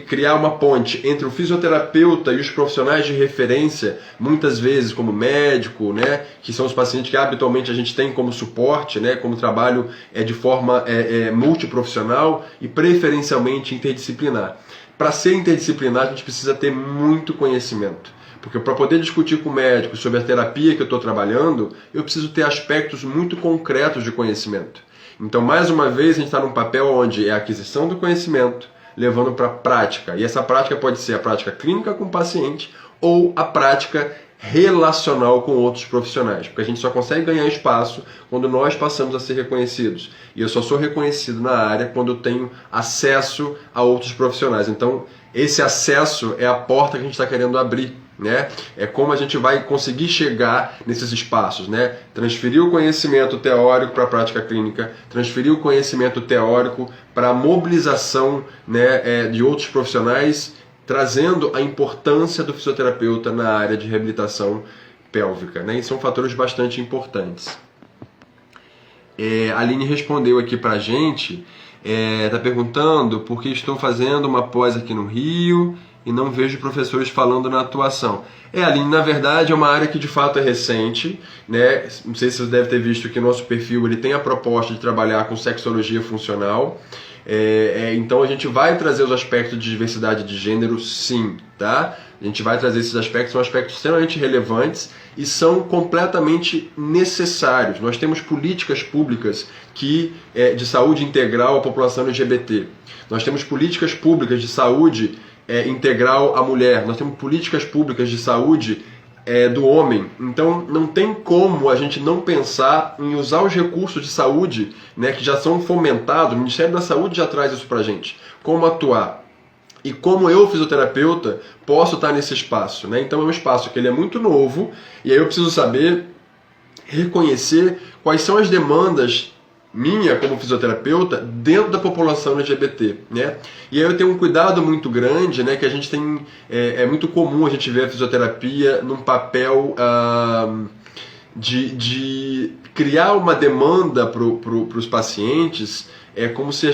criar uma ponte entre o fisioterapeuta e os profissionais de referência, muitas vezes como médico, né, que são os pacientes que habitualmente a gente tem como suporte, né, como trabalho de forma multiprofissional e preferencialmente interdisciplinar. Para ser interdisciplinar a gente precisa ter muito conhecimento. Porque para poder discutir com o médico sobre a terapia que eu estou trabalhando, eu preciso ter aspectos muito concretos de conhecimento. Então, mais uma vez, a gente está num papel onde é a aquisição do conhecimento, levando para a prática. E essa prática pode ser a prática clínica com o paciente ou a prática relacional com outros profissionais, porque a gente só consegue ganhar espaço quando nós passamos a ser reconhecidos. E eu só sou reconhecido na área quando eu tenho acesso a outros profissionais. Então, esse acesso é a porta que a gente está querendo abrir, né? É como a gente vai conseguir chegar nesses espaços, né? Transferir o conhecimento teórico para a prática clínica, transferir o conhecimento teórico para a mobilização, né, de outros profissionais, trazendo a importância do fisioterapeuta na área de reabilitação pélvica, né? E são fatores bastante importantes. A Aline respondeu aqui pra gente, tá perguntando por que estou fazendo uma pós aqui no Rio e não vejo professores falando na atuação. Aline, na verdade é uma área que de fato é recente, né? Não sei se você deve ter visto que o nosso perfil ele tem a proposta de trabalhar com sexologia funcional. Então a gente vai trazer os aspectos de diversidade de gênero, sim, tá? A gente vai trazer esses aspectos, são aspectos extremamente relevantes e são completamente necessários. Nós temos políticas públicas de saúde integral à população LGBT. Nós temos políticas públicas de saúde integral à mulher. Nós temos políticas públicas de saúde do homem. Então não tem como a gente não pensar em usar os recursos de saúde, né, que já são fomentados. O Ministério da Saúde já traz isso pra gente. Como atuar. E como eu, fisioterapeuta, posso estar nesse espaço, né? Então é um espaço que ele é muito novo e aí eu preciso saber reconhecer quais são as demandas minha como fisioterapeuta dentro da população LGBT, né? E aí eu tenho um cuidado muito grande, né? Que a gente tem é muito comum a gente ver a fisioterapia num papel de criar uma demanda para os pacientes, como se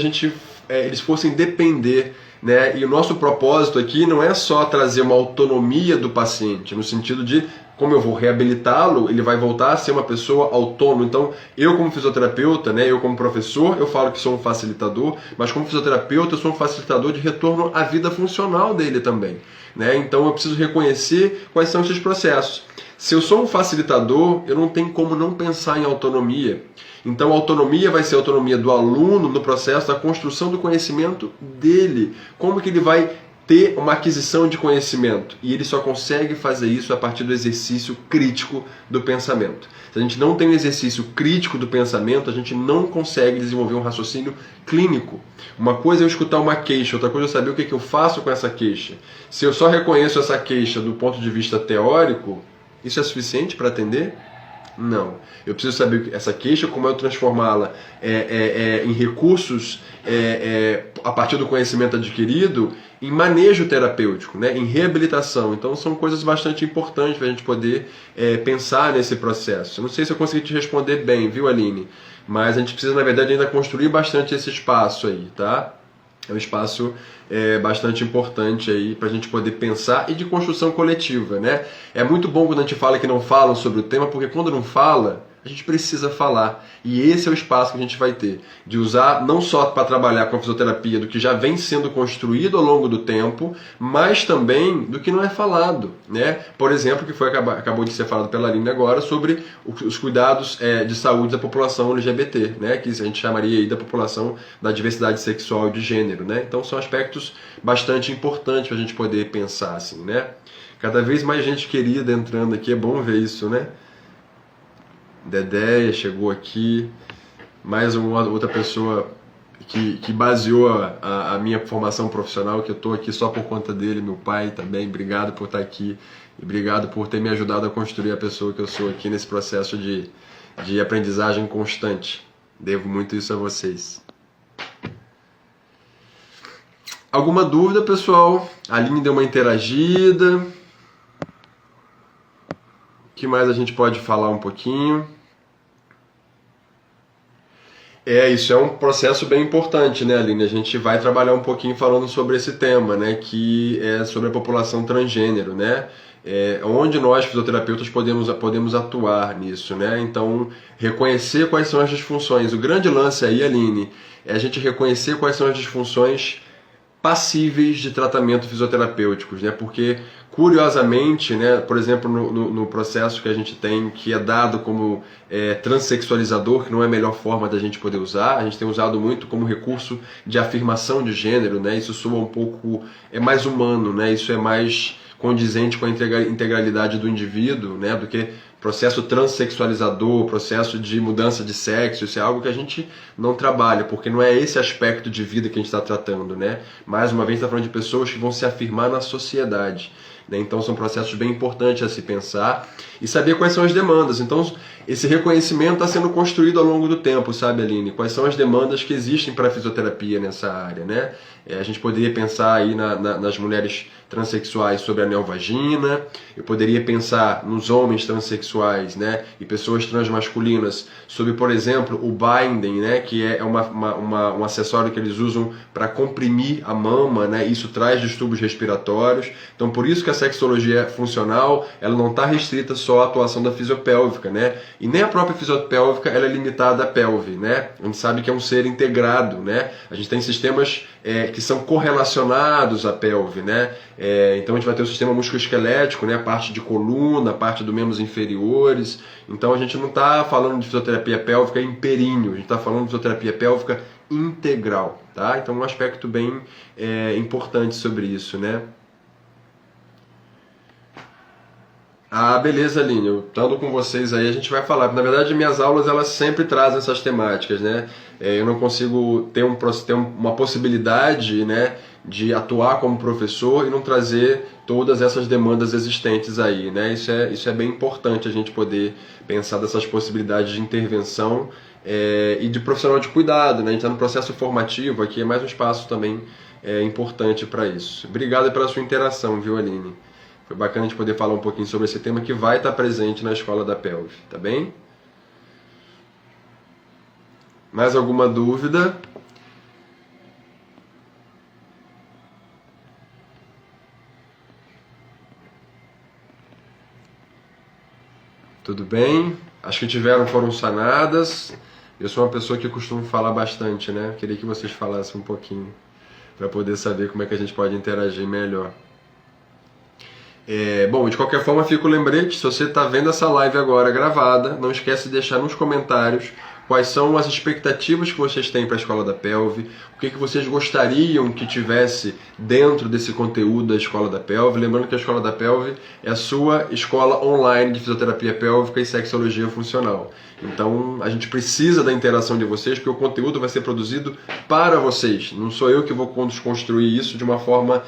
eles fossem depender, né? E o nosso propósito aqui não é só trazer uma autonomia do paciente, no sentido de como eu vou reabilitá-lo, ele vai voltar a ser uma pessoa autônoma. Então, eu como fisioterapeuta, né, eu como professor, eu falo que sou um facilitador, mas como fisioterapeuta eu sou um facilitador de retorno à vida funcional dele também, né? Então eu preciso reconhecer quais são esses processos. Se eu sou um facilitador, eu não tenho como não pensar em autonomia. Então a autonomia vai ser a autonomia do aluno no processo da construção do conhecimento dele. Como que ele vai ter uma aquisição de conhecimento? E ele só consegue fazer isso a partir do exercício crítico do pensamento. Se a gente não tem um exercício crítico do pensamento, a gente não consegue desenvolver um raciocínio clínico. Uma coisa é eu escutar uma queixa, outra coisa é eu saber o que eu faço com essa queixa. Se eu só reconheço essa queixa do ponto de vista teórico, isso é suficiente para atender? Não. Eu preciso saber essa queixa, como eu transformá-la em recursos a partir do conhecimento adquirido, em manejo terapêutico, né, em reabilitação. Então são coisas bastante importantes para a gente poder pensar nesse processo. Eu não sei se eu consegui te responder bem, viu, Aline? Mas a gente precisa, na verdade, ainda construir bastante esse espaço aí, tá? É um espaço bastante importante aí para a gente poder pensar e de construção coletiva, né? É muito bom quando a gente fala que não falam sobre o tema, porque quando não fala, a gente precisa falar. E esse é o espaço que a gente vai ter, de usar não só para trabalhar com a fisioterapia do que já vem sendo construído ao longo do tempo, mas também do que não é falado, né? Por exemplo, que acabou de ser falado pela Aline agora, sobre os cuidados de saúde da população LGBT, né? Que a gente chamaria aí da população da diversidade sexual e de gênero, né? Então são aspectos bastante importantes para a gente poder pensar assim, né? Cada vez mais gente querida entrando aqui, é bom ver isso, né? Dedéia chegou aqui, mais uma outra pessoa que baseou a minha formação profissional, que eu estou aqui só por conta dele, meu pai também. Obrigado por estar aqui e obrigado por ter me ajudado a construir a pessoa que eu sou aqui nesse processo de aprendizagem constante. Devo muito isso a vocês. Alguma dúvida, pessoal? A Aline deu uma interagida. O que mais a gente pode falar um pouquinho? Isso é um processo bem importante, né, Aline? A gente vai trabalhar um pouquinho falando sobre esse tema, né, que é sobre a população transgênero, né? Onde nós, fisioterapeutas, podemos atuar nisso, né? Então, reconhecer quais são as disfunções. O grande lance aí, Aline, é a gente reconhecer quais são as disfunções passíveis de tratamento fisioterapêuticos, né? Porque, curiosamente, né, por exemplo, no processo que a gente tem, que é dado como transexualizador, que não é a melhor forma da gente poder usar, a gente tem usado muito como recurso de afirmação de gênero, né? Isso soa um pouco, é mais humano, né? Isso é mais condizente com a integralidade do indivíduo, né, do que processo transexualizador, processo de mudança de sexo. Isso é algo que a gente não trabalha, porque não é esse aspecto de vida que a gente está tratando, né? Mais uma vez, está falando de pessoas que vão se afirmar na sociedade, né? Então são processos bem importantes a se pensar e saber quais são as demandas. Então esse reconhecimento está sendo construído ao longo do tempo, sabe, Aline? Quais são as demandas que existem para a fisioterapia nessa área, né? A gente poderia pensar aí nas mulheres transexuais sobre a neovagina, eu poderia pensar nos homens transexuais, né, e pessoas transmasculinas sobre, por exemplo, o binding, né, que é um acessório que eles usam para comprimir a mama, né, isso traz distúrbios respiratórios. Então por isso que a sexologia funcional, ela não está restrita só à atuação da fisiopélvica, né, e nem a própria fisiopélvica ela é limitada à pelve, né, a gente sabe que é um ser integrado, né, a gente tem sistemas que são correlacionados à pelve, né? Então a gente vai ter o sistema musculoesquelético, né? A parte de coluna, a parte dos membros inferiores. Então a gente não está falando de fisioterapia pélvica em períneo, a gente está falando de fisioterapia pélvica integral, tá? Então um aspecto bem importante sobre isso, né? Ah, beleza, Aline, eu estando com vocês aí, a gente vai falar. Na verdade, minhas aulas, elas sempre trazem essas temáticas, né? Eu não consigo ter uma possibilidade, né, de atuar como professor e não trazer todas essas demandas existentes aí, né? Isso é bem importante a gente poder pensar dessas possibilidades de intervenção e de profissional de cuidado, né? A gente está no processo formativo aqui, é mais um espaço também importante para isso. Obrigado pela sua interação, viu, Aline? Foi bacana a gente poder falar um pouquinho sobre esse tema que vai estar presente na Escola da Pelve, tá bem? Mais alguma dúvida? Tudo bem? Acho que foram sanadas. Eu sou uma pessoa que costumo falar bastante, né? Queria que vocês falassem um pouquinho para poder saber como é que a gente pode interagir melhor. Bom, de qualquer forma, fica o lembrete, se você está vendo essa live agora gravada, não esquece de deixar nos comentários quais são as expectativas que vocês têm para a Escola da Pelve, o que vocês gostariam que tivesse dentro desse conteúdo da Escola da Pelve. Lembrando que a Escola da Pelve é a sua escola online de fisioterapia pélvica e sexologia funcional. Então a gente precisa da interação de vocês, porque o conteúdo vai ser produzido para vocês. Não sou eu que vou construir isso de uma forma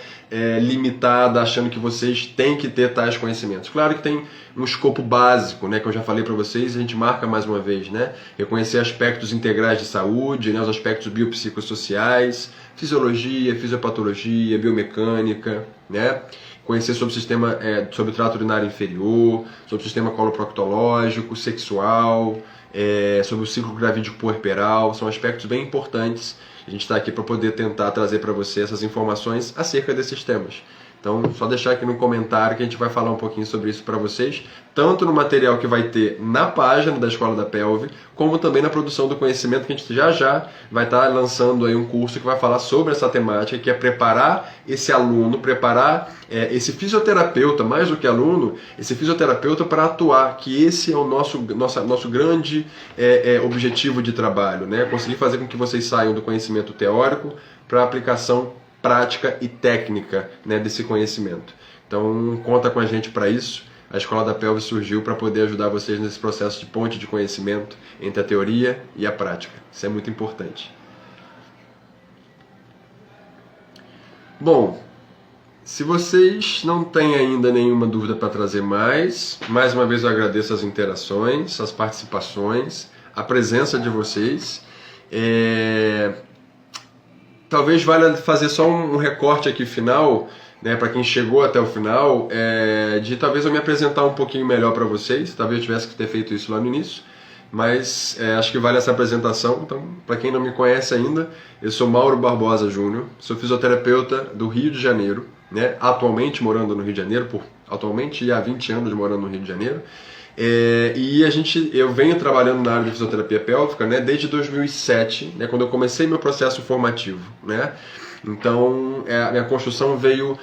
limitada, achando que vocês têm que ter tais conhecimentos. Claro que tem um escopo básico, né, que eu já falei para vocês, e a gente marca mais uma vez, né? Reconhecer aspectos integrais de saúde, né, os aspectos biopsicossociais, fisiologia, fisiopatologia, biomecânica, né? Conhecer sobre o sistema, sobre o trato urinário inferior, sobre o sistema coloproctológico, sexual, sobre o ciclo gravídico puerperal. São aspectos bem importantes. A gente está aqui para poder tentar trazer para você essas informações acerca desses temas. Então, só deixar aqui no comentário que a gente vai falar um pouquinho sobre isso para vocês, tanto no material que vai ter na página da Escola da Pelve, como também na produção do conhecimento, que a gente já vai estar lançando aí um curso que vai falar sobre essa temática, que é preparar esse aluno, preparar esse fisioterapeuta, mais do que aluno, esse fisioterapeuta para atuar, que esse é o nosso grande objetivo de trabalho, né? Conseguir fazer com que vocês saiam do conhecimento teórico para a aplicação prática e técnica, né, desse conhecimento. Então conta com a gente para isso. A Escola da Pelve surgiu para poder ajudar vocês nesse processo de ponte de conhecimento entre a teoria e a prática. Isso é muito importante. Bom, se vocês não têm ainda nenhuma dúvida para trazer mais uma vez eu agradeço as interações, as participações, a presença de vocês. Talvez valha fazer só um recorte aqui final, né, para quem chegou até o final, de talvez eu me apresentar um pouquinho melhor para vocês. Talvez eu tivesse que ter feito isso lá no início, mas acho que vale essa apresentação. Então, para quem não me conhece ainda, eu sou Mauro Barbosa Júnior, sou fisioterapeuta do Rio de Janeiro, né, atualmente morando no Rio de Janeiro, atualmente há 20 anos morando no Rio de Janeiro. E eu venho trabalhando na área de fisioterapia pélvica, né, desde 2007, né, quando eu comecei meu processo formativo, né? Então, a minha construção veio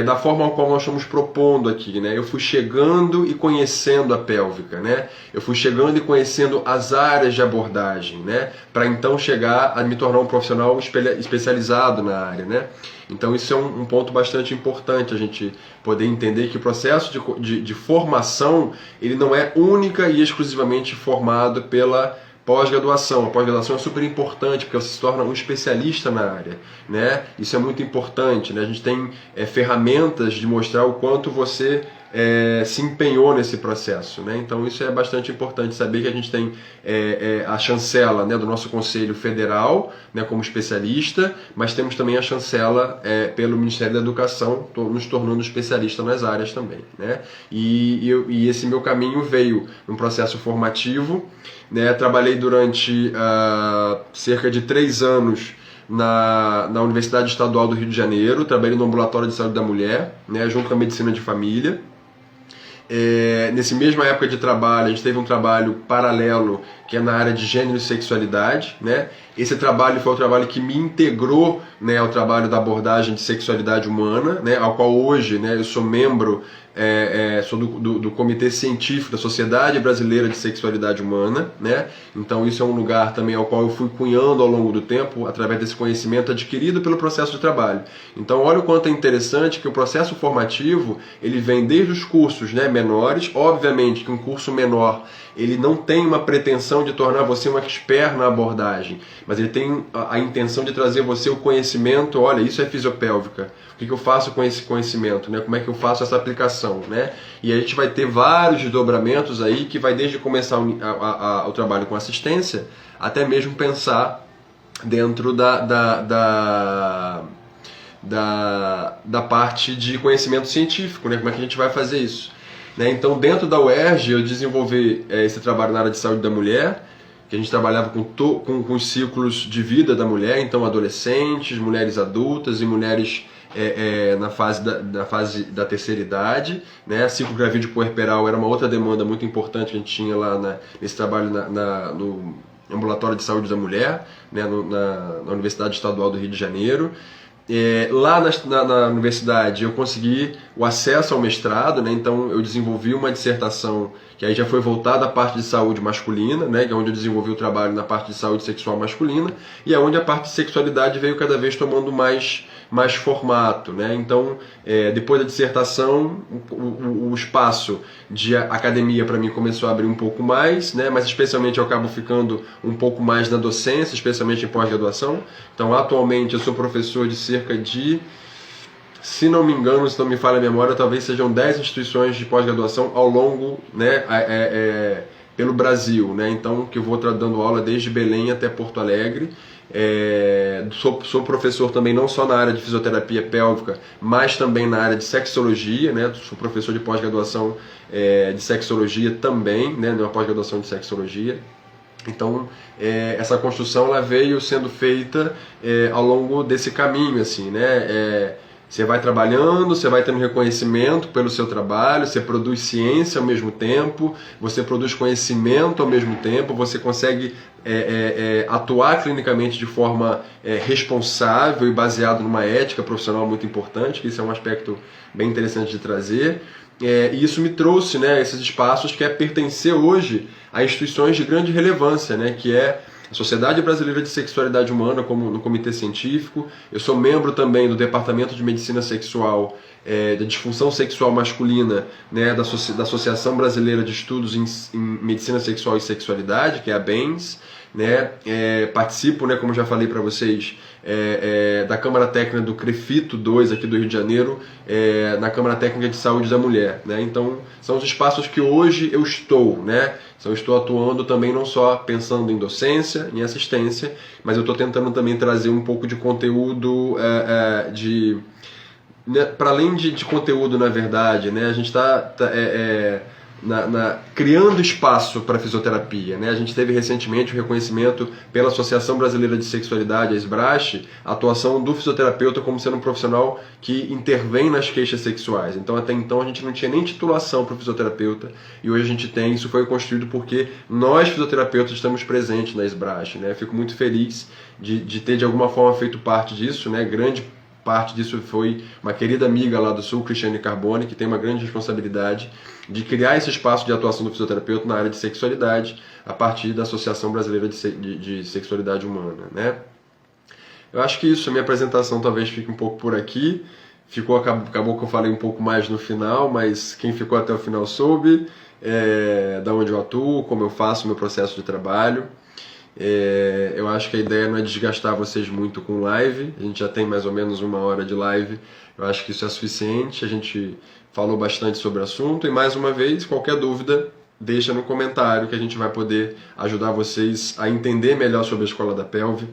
da forma como nós estamos propondo aqui, né? Eu fui chegando e conhecendo a pélvica, né? Eu fui chegando e conhecendo as áreas de abordagem, né? Para então chegar a me tornar um profissional especializado na área, né? Então isso é um ponto bastante importante, a gente poder entender que o processo de formação, ele não é única e exclusivamente formado pela pós-graduação. A pós-graduação é super importante porque você se torna um especialista na área, né? Isso é muito importante, né? A gente tem ferramentas de mostrar o quanto você se empenhou nesse processo, né? Então isso é bastante importante saber que a gente tem a chancela, né, do nosso Conselho Federal, né, como especialista, mas temos também a chancela pelo Ministério da Educação, nos tornando especialista nas áreas também, né? E esse meu caminho veio num processo formativo, né? Trabalhei durante cerca de 3 anos na Universidade Estadual do Rio de Janeiro, trabalhei no Ambulatório de Saúde da Mulher, né, junto com a Medicina de Família. Nessa mesma época de trabalho, a gente teve um trabalho paralelo que é na área de gênero e sexualidade, né? Esse trabalho foi o trabalho que me integrou, né, ao trabalho da abordagem de sexualidade humana, né, ao qual hoje, né, eu sou membro, sou do Comitê Científico da Sociedade Brasileira de Sexualidade Humana, né? Então isso é um lugar também ao qual eu fui cunhando ao longo do tempo, através desse conhecimento adquirido pelo processo de trabalho. Então olha o quanto é interessante que o processo formativo, ele vem desde os cursos, né, menores. Obviamente que um curso menor, ele não tem uma pretensão de tornar você um expert na abordagem, mas ele tem a intenção de trazer você o conhecimento. Olha, isso é fisiopélvica, o que eu faço com esse conhecimento, né? Como é que eu faço essa aplicação, né? E a gente vai ter vários desdobramentos aí, que vai desde começar o trabalho com assistência, até mesmo pensar dentro da parte de conhecimento científico, né? Como é que a gente vai fazer isso? Né? Então, dentro da UERJ, eu desenvolvi esse trabalho na área de saúde da mulher, que a gente trabalhava com os ciclos de vida da mulher, então adolescentes, mulheres adultas e mulheres na fase da terceira idade, né? Ciclo gravídeo puerperal era uma outra demanda muito importante que a gente tinha lá nesse trabalho no Ambulatório de Saúde da Mulher, né? Na Universidade Estadual do Rio de Janeiro. Lá na universidade eu consegui o acesso ao mestrado, né? Então eu desenvolvi uma dissertação que aí já foi voltada à parte de saúde masculina, né? Que é onde eu desenvolvi o trabalho na parte de saúde sexual masculina, e é onde a parte de sexualidade veio cada vez tomando mais formato, né? Então, depois da dissertação, o espaço de academia para mim começou a abrir um pouco mais, né? Mas especialmente eu acabo ficando um pouco mais na docência, especialmente em pós-graduação. Então, atualmente eu sou professor de cerca de, se não me engano, se não me falha a memória, talvez sejam 10 instituições de pós-graduação ao longo, né, pelo Brasil, né? Então, que eu vou dando aula desde Belém até Porto Alegre. Sou professor também não só na área de fisioterapia pélvica, mas também na área de sexologia, né? Sou professor de pós-graduação de sexologia também, né? Numa pós-graduação de sexologia. Então, essa construção ela veio sendo feita ao longo desse caminho, assim, né? Você vai trabalhando, você vai tendo reconhecimento pelo seu trabalho, você produz ciência ao mesmo tempo, você produz conhecimento ao mesmo tempo, você consegue atuar clinicamente de forma responsável e baseado numa ética profissional muito importante, que isso é um aspecto bem interessante de trazer. E isso me trouxe, né, esses espaços que pertencer hoje a instituições de grande relevância, né, que é a Sociedade Brasileira de Sexualidade Humana, como no Comitê Científico. Eu sou membro também do Departamento de Medicina Sexual, da Disfunção Sexual Masculina, né, da Associação Brasileira de Estudos em Medicina Sexual e Sexualidade, que é a BENS, né? Participo, né, como já falei para vocês, da Câmara Técnica do CREFITO 2 aqui do Rio de Janeiro, na Câmara Técnica de Saúde da Mulher, né? Então são os espaços que hoje eu estou, né? Então, eu estou atuando também não só pensando em docência, em assistência, mas eu estou tentando também trazer um pouco de conteúdo para além de conteúdo, na verdade, né? A gente está criando espaço para fisioterapia, né? A gente teve recentemente o reconhecimento pela Associação Brasileira de Sexualidade, a SBRASH, a atuação do fisioterapeuta como sendo um profissional que intervém nas queixas sexuais. Então, até então, a gente não tinha nem titulação para o fisioterapeuta, e hoje a gente tem. Isso foi construído porque nós, fisioterapeutas, estamos presentes na SBRASH, né? Fico muito feliz de ter, de alguma forma, feito parte disso, né? Grande parte disso foi uma querida amiga lá do Sul, Cristiane Carbone, que tem uma grande responsabilidade de criar esse espaço de atuação do fisioterapeuta na área de sexualidade a partir da Associação Brasileira de Sexualidade Humana, né? Eu acho que isso, a minha apresentação talvez fique um pouco por aqui. Acabou que eu falei um pouco mais no final, mas quem ficou até o final soube da onde eu atuo, como eu faço o meu processo de trabalho. Eu acho que a ideia não é desgastar vocês muito com live. A gente já tem mais ou menos 1 hora de live. Eu acho que isso é suficiente. A gente falou bastante sobre o assunto. E mais uma vez, qualquer dúvida, deixa no comentário que a gente vai poder ajudar vocês a entender melhor sobre a Escola da Pelve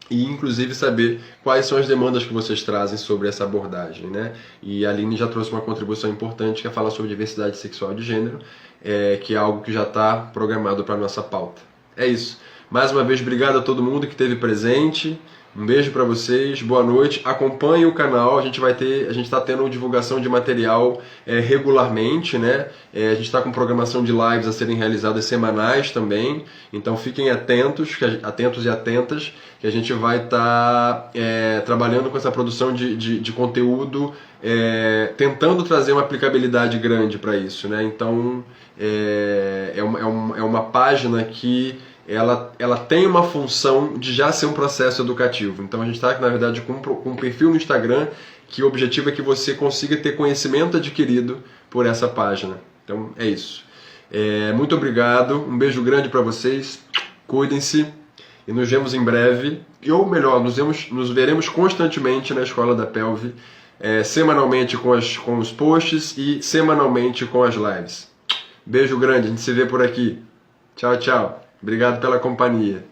e inclusive saber quais são as demandas que vocês trazem sobre essa abordagem, né? E a Aline já trouxe uma contribuição importante, que é falar sobre diversidade sexual de gênero, que é algo que já está programado para a nossa pauta. É isso. Mais uma vez, obrigado a todo mundo que esteve presente. Um beijo para vocês, boa noite. Acompanhe o canal, a gente está tendo divulgação de material regularmente, né? A gente está com programação de lives a serem realizadas semanais também. Então fiquem atentos e atentas, que a gente vai estar trabalhando com essa produção de conteúdo, tentando trazer uma aplicabilidade grande para isso, né? Então é uma página que ela tem uma função de já ser um processo educativo. Então a gente está, na verdade, com um perfil no Instagram que o objetivo é que você consiga ter conhecimento adquirido por essa página. Então é isso. Muito obrigado, um beijo grande para vocês, cuidem-se e nos vemos em breve. Ou melhor, nos veremos constantemente na Escola da Pelve, semanalmente com os posts e semanalmente com as lives. Beijo grande, a gente se vê por aqui. Tchau, tchau. Obrigado pela companhia.